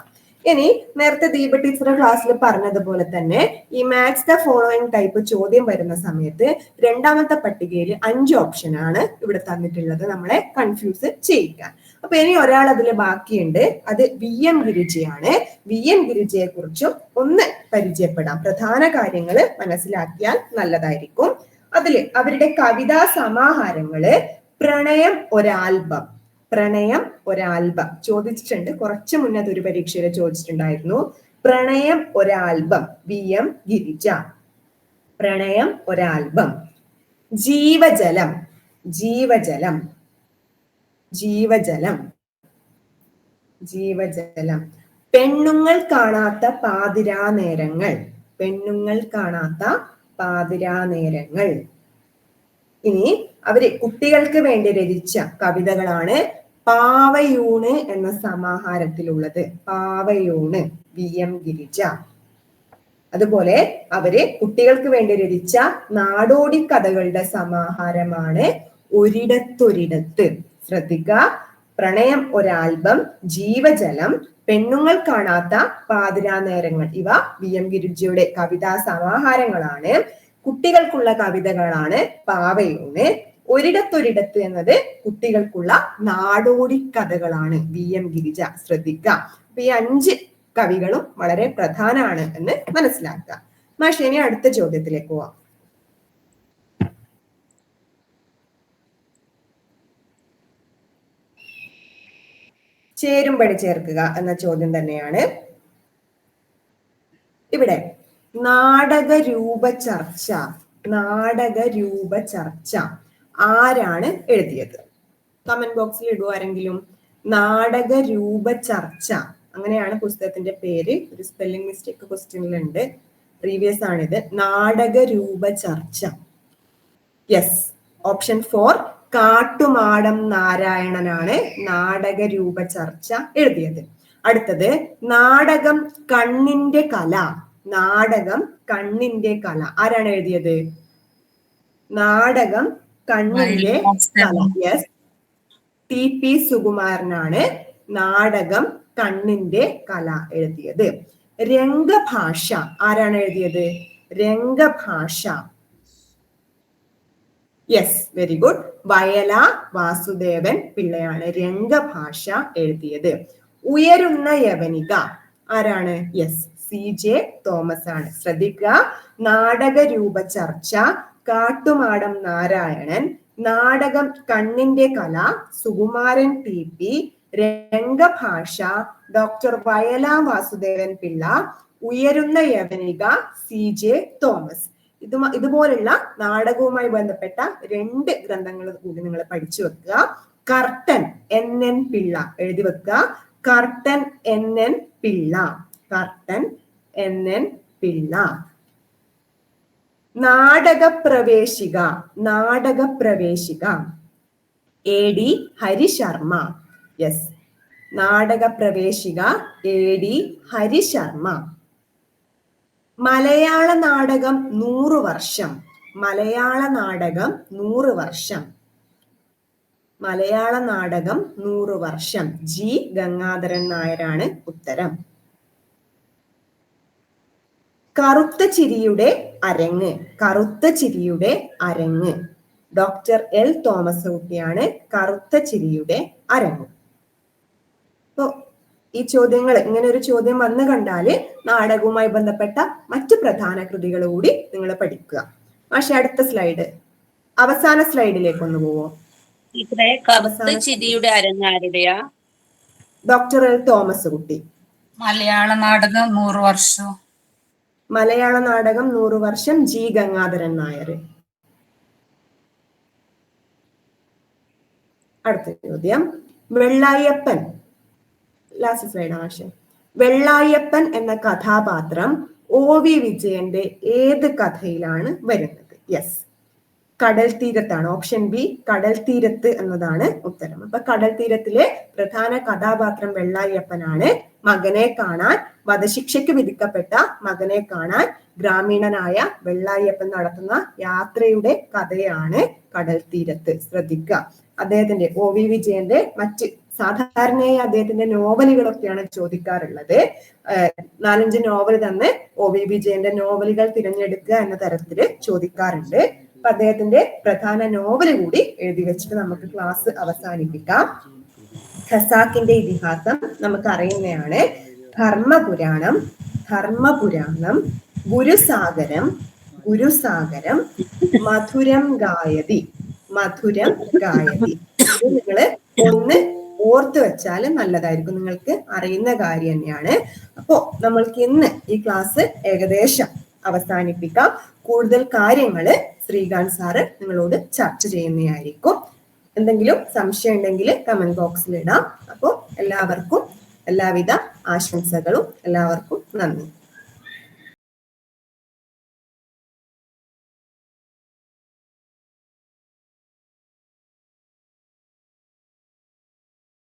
ഇനി നേരത്തെ ദീപ ടീച്ചർ ക്ലാസ്സിൽ പറഞ്ഞതുപോലെ തന്നെ ഈ മാച്ച് ദ ഫോളോയിങ് ടൈപ്പ് ചോദ്യം വരുന്ന സമയത്ത് രണ്ടാമത്തെ പട്ടികയിൽ 5 ഓപ്ഷൻ ആണ് ഇവിടെ തന്നിട്ടുള്ളത്, നമ്മളെ കൺഫ്യൂസ് ചെയ്യിക്കാൻ. അപ്പൊ ഇനി ഒരാൾ അതിൽ ബാക്കിയുണ്ട്, അത് VM ഗിരിജയാണ്. VM ഗിരിജയെ കുറിച്ചും ഒന്ന് പരിചയപ്പെടാം. പ്രധാന കാര്യങ്ങൾ മനസ്സിലാക്കിയാൽ നല്ലതായിരിക്കും. അതില് അവരുടെ കവിതാ സമാഹാരങ്ങള് പ്രണയം ഒരാൽബം. പ്രണയം ഒരാൽബം ചോദിച്ചിട്ടുണ്ട്, കുറച്ചു മുന്നേ ഒരു പരീക്ഷയിൽ ചോദിച്ചിട്ടുണ്ടായിരുന്നു. പ്രണയം ഒരാൽബം, VM ഗിരിജ. പ്രണയം ഒരാൽബം. ജീവജലം. ജീവജലം. ജീവജലം. ജീവജലം. പെണ്ണുങ്ങൾ കാണാത്ത പാതിരാ നേരങ്ങൾ. പെണ്ണുങ്ങൾ കാണാത്ത പാതിരാ നേരങ്ങൾ. ഇനി അവര് കുട്ടികൾക്ക് വേണ്ടി രചിച്ച കവിതകളാണ് പാവയൂണ് എന്ന സമാഹാരത്തിലുള്ളത്. പാവയൂണ്, VM ഗിരിജ. അതുപോലെ അവര് കുട്ടികൾക്ക് വേണ്ടി രചിച്ച നാടോടി കഥകളുടെ സമാഹാരമാണ് ഒരിടത്തൊരിടത്ത്. ശ്രദ്ധിക്കുക, പ്രണയം ഒരാൽബം, ജീവജലം, പെണ്ണുങ്ങൾ കാണാത്ത പാതിരാ നേരങ്ങൾ, ഇവ VM ഗിരിജയുടെ കവിതാ സമാഹാരങ്ങളാണ്. കുട്ടികൾക്കുള്ള കവിതകളാണ് പാവയൂണ്. ഒരിടത്തൊരിടത്ത് എന്നത് കുട്ടികൾക്കുള്ള നാടോടി കഥകളാണ്. VM ഗിരിജ. ശ്രദ്ധിക്കുക, അപ്പൊ ഈ 5 കവികളും വളരെ പ്രധാനമാണ് എന്ന് മനസ്സിലാക്കുക. മാഷ് ഇനി അടുത്ത ചോദ്യത്തിലേക്ക് പോവാം. ചേരുംപടി ചേർക്കുക എന്ന ചോദ്യം തന്നെയാണ് ഇവിടെ. നാടകരൂപ ചർച്ച. നാടകരൂപ ചർച്ച ആരാണ് എഴുതിയത്? കമന്റ് ബോക്സിൽ ഇടുക ആരെങ്കിലും. നാടകരൂപ ചർച്ച, അങ്ങനെയാണ് പുസ്തകത്തിന്റെ പേര്. ഒരു സ്പെല്ലിംഗ് മിസ്റ്റേക്ക് ക്വസ്റ്റ്യനിലുണ്ട്, പ്രീവിയസ് ആണിത്. നാടകരൂപ ചർച്ച. യെസ്, ഓപ്ഷൻ 4 കാട്ടുമാടം നാരായണനാണ് നാടകരൂപ ചർച്ച എഴുതിയത്. അടുത്തത് നാടകം കണ്ണിന്റെ കല. നാടകം കണ്ണിന്റെ കല ആരാണ് എഴുതിയത്? നാടകം കണ്ണിന്റെ കല. യെസ്, TP സുകുമാരനാണ് നാടകം കണ്ണിന്റെ കല എഴുതിയത്. രംഗഭാഷ ആരാണ് എഴുതിയത്? Rangabhasha. Yes, very good. Vayala Vasudevan പിള്ളയാണ് രംഗഭാഷ എഴുതിയത്. ഉയരുന്ന യവനിക ആരാണ്? യെസ്, CJ തോമസ് ആണ്. ശ്രദ്ധിക്കുക, നാടകരൂപ ചർച്ച, കാട്ടുമാടം നാരായണൻ, നാടകം കണ്ണിന്റെ കല സുകുമാരൻ TP, രംഗഭാഷ ഡോക്ടർ വയല വാസുദേവൻ പിള്ള, ഉയരുന്ന യവനിക CJ തോമസ്. ഇതുപോലുള്ള നാടകവുമായി ബന്ധപ്പെട്ട 2 ഗ്രന്ഥങ്ങൾ കൂടി നിങ്ങൾ പഠിച്ചു വെക്കുക. കർട്ടൻ NN പിള്ള എഴുതി വെക്കുക. Curtain NN Pillai. Curtain NN Pillai. Natakapraveshika. Natakapraveshika AD Harisharma. Yes, Natakapraveshika AD Harisharma. Malayala നാടകം 100 വർഷം. മലയാള നാടകം 100 വർഷം. മലയാള നാടകം 100 വർഷം. G ഗംഗാധരൻ നായരാണ് ഉത്തരം. കറുത്ത ചിരിയുടെ അരങ്ങ്. കറുത്ത ചിരിയുടെ അരങ്ങ് ഡോക്ടർ L തോമസ് കുട്ടിയാണ് കറുത്ത ചിരിയുടെ അരങ്ങ്. അപ്പോ ഈ ചോദ്യങ്ങൾ, ഇങ്ങനെ ഒരു ചോദ്യം വന്നു കണ്ടാല് നാടകവുമായി ബന്ധപ്പെട്ട മറ്റു പ്രധാന കൃതികൾ കൂടി നിങ്ങൾ പഠിക്കുക. പക്ഷെ അടുത്ത സ്ലൈഡ്, അവസാന സ്ലൈഡിലേക്ക് ഒന്ന് പോവോ? ചിരിയുടെ അരങ്ങാരുടെയാ? ഡോക്ടർ L തോമസ് കുട്ടി. മലയാള നാടകം 100 വർഷം. മലയാള നാടകം 100 വർഷം G ഗംഗാധരൻ നായർ. അടുത്ത ചോദ്യം, വെള്ളായപ്പൻ, ലാസ്റ്റ് സ്ലൈഡ് ആശയം. വെള്ളായപ്പൻ എന്ന കഥാപാത്രം OV വിജയന്റെ ഏത് കഥയിലാണ് വരുന്നത്? യെസ്, കടൽ തീരത്താണ്. ഓപ്ഷൻ ബി കടൽ തീരത്ത് എന്നതാണ് ഉത്തരം. അപ്പൊ കടൽ തീരത്തിലെ പ്രധാന കഥാപാത്രം വെള്ളായപ്പനാണ്. മകനെ കാണാൻ, വധശിക്ഷയ്ക്ക് വിധിക്കപ്പെട്ട മകനെ കാണാൻ ഗ്രാമീണനായ വെള്ളായപ്പൻ നടത്തുന്ന യാത്രയുടെ കഥയാണ് കടൽ തീരത്ത്. ശ്രദ്ധിക്കുക, അദ്ദേഹത്തിന്റെ OV വിജയന്റെ മറ്റ് സാധാരണയായി അദ്ദേഹത്തിന്റെ നോവലുകളൊക്കെയാണ് ചോദിക്കാറുള്ളത്. 4-5 നോവൽ തന്നെ OV വിജയന്റെ നോവലുകൾ തിരഞ്ഞെടുക്കുക എന്ന തരത്തില് ചോദിക്കാറുണ്ട്. അപ്പൊ അദ്ദേഹത്തിന്റെ പ്രധാന നോവൽ കൂടി എഴുതി വെച്ചിട്ട് നമുക്ക് ക്ലാസ് അവസാനിപ്പിക്കാം. ഖസാക്കിന്റെ ഇതിഹാസം നമുക്ക് അറിയുന്നതാണ്. ധർമ്മപുരാണം, ഗുരുസാഗരം, മധുരം ഗായതി. ഇത് നിങ്ങള് ഒന്ന് ഓർത്ത് വെച്ചാൽ നല്ലതായിരിക്കും. നിങ്ങൾക്ക് അറിയുന്ന കാര്യം തന്നെയാണ്. അപ്പോ നമ്മൾക്ക് ഇന്ന് ഈ ക്ലാസ് ഏകദേശം അവസാനിപ്പിക്കാം. കൂടുതൽ കാര്യങ്ങള് ശ്രീകാന്ത് സാറ് നിങ്ങളോട് ചർച്ച ചെയ്യുന്നതായിരിക്കും. എന്തെങ്കിലും സംശയം ഉണ്ടെങ്കിൽ കമന്റ് ബോക്സിൽ ഇടാം. അപ്പോൾ എല്ലാവർക്കും എല്ലാവിധ ആശംസകളും. എല്ലാവർക്കും നന്ദി.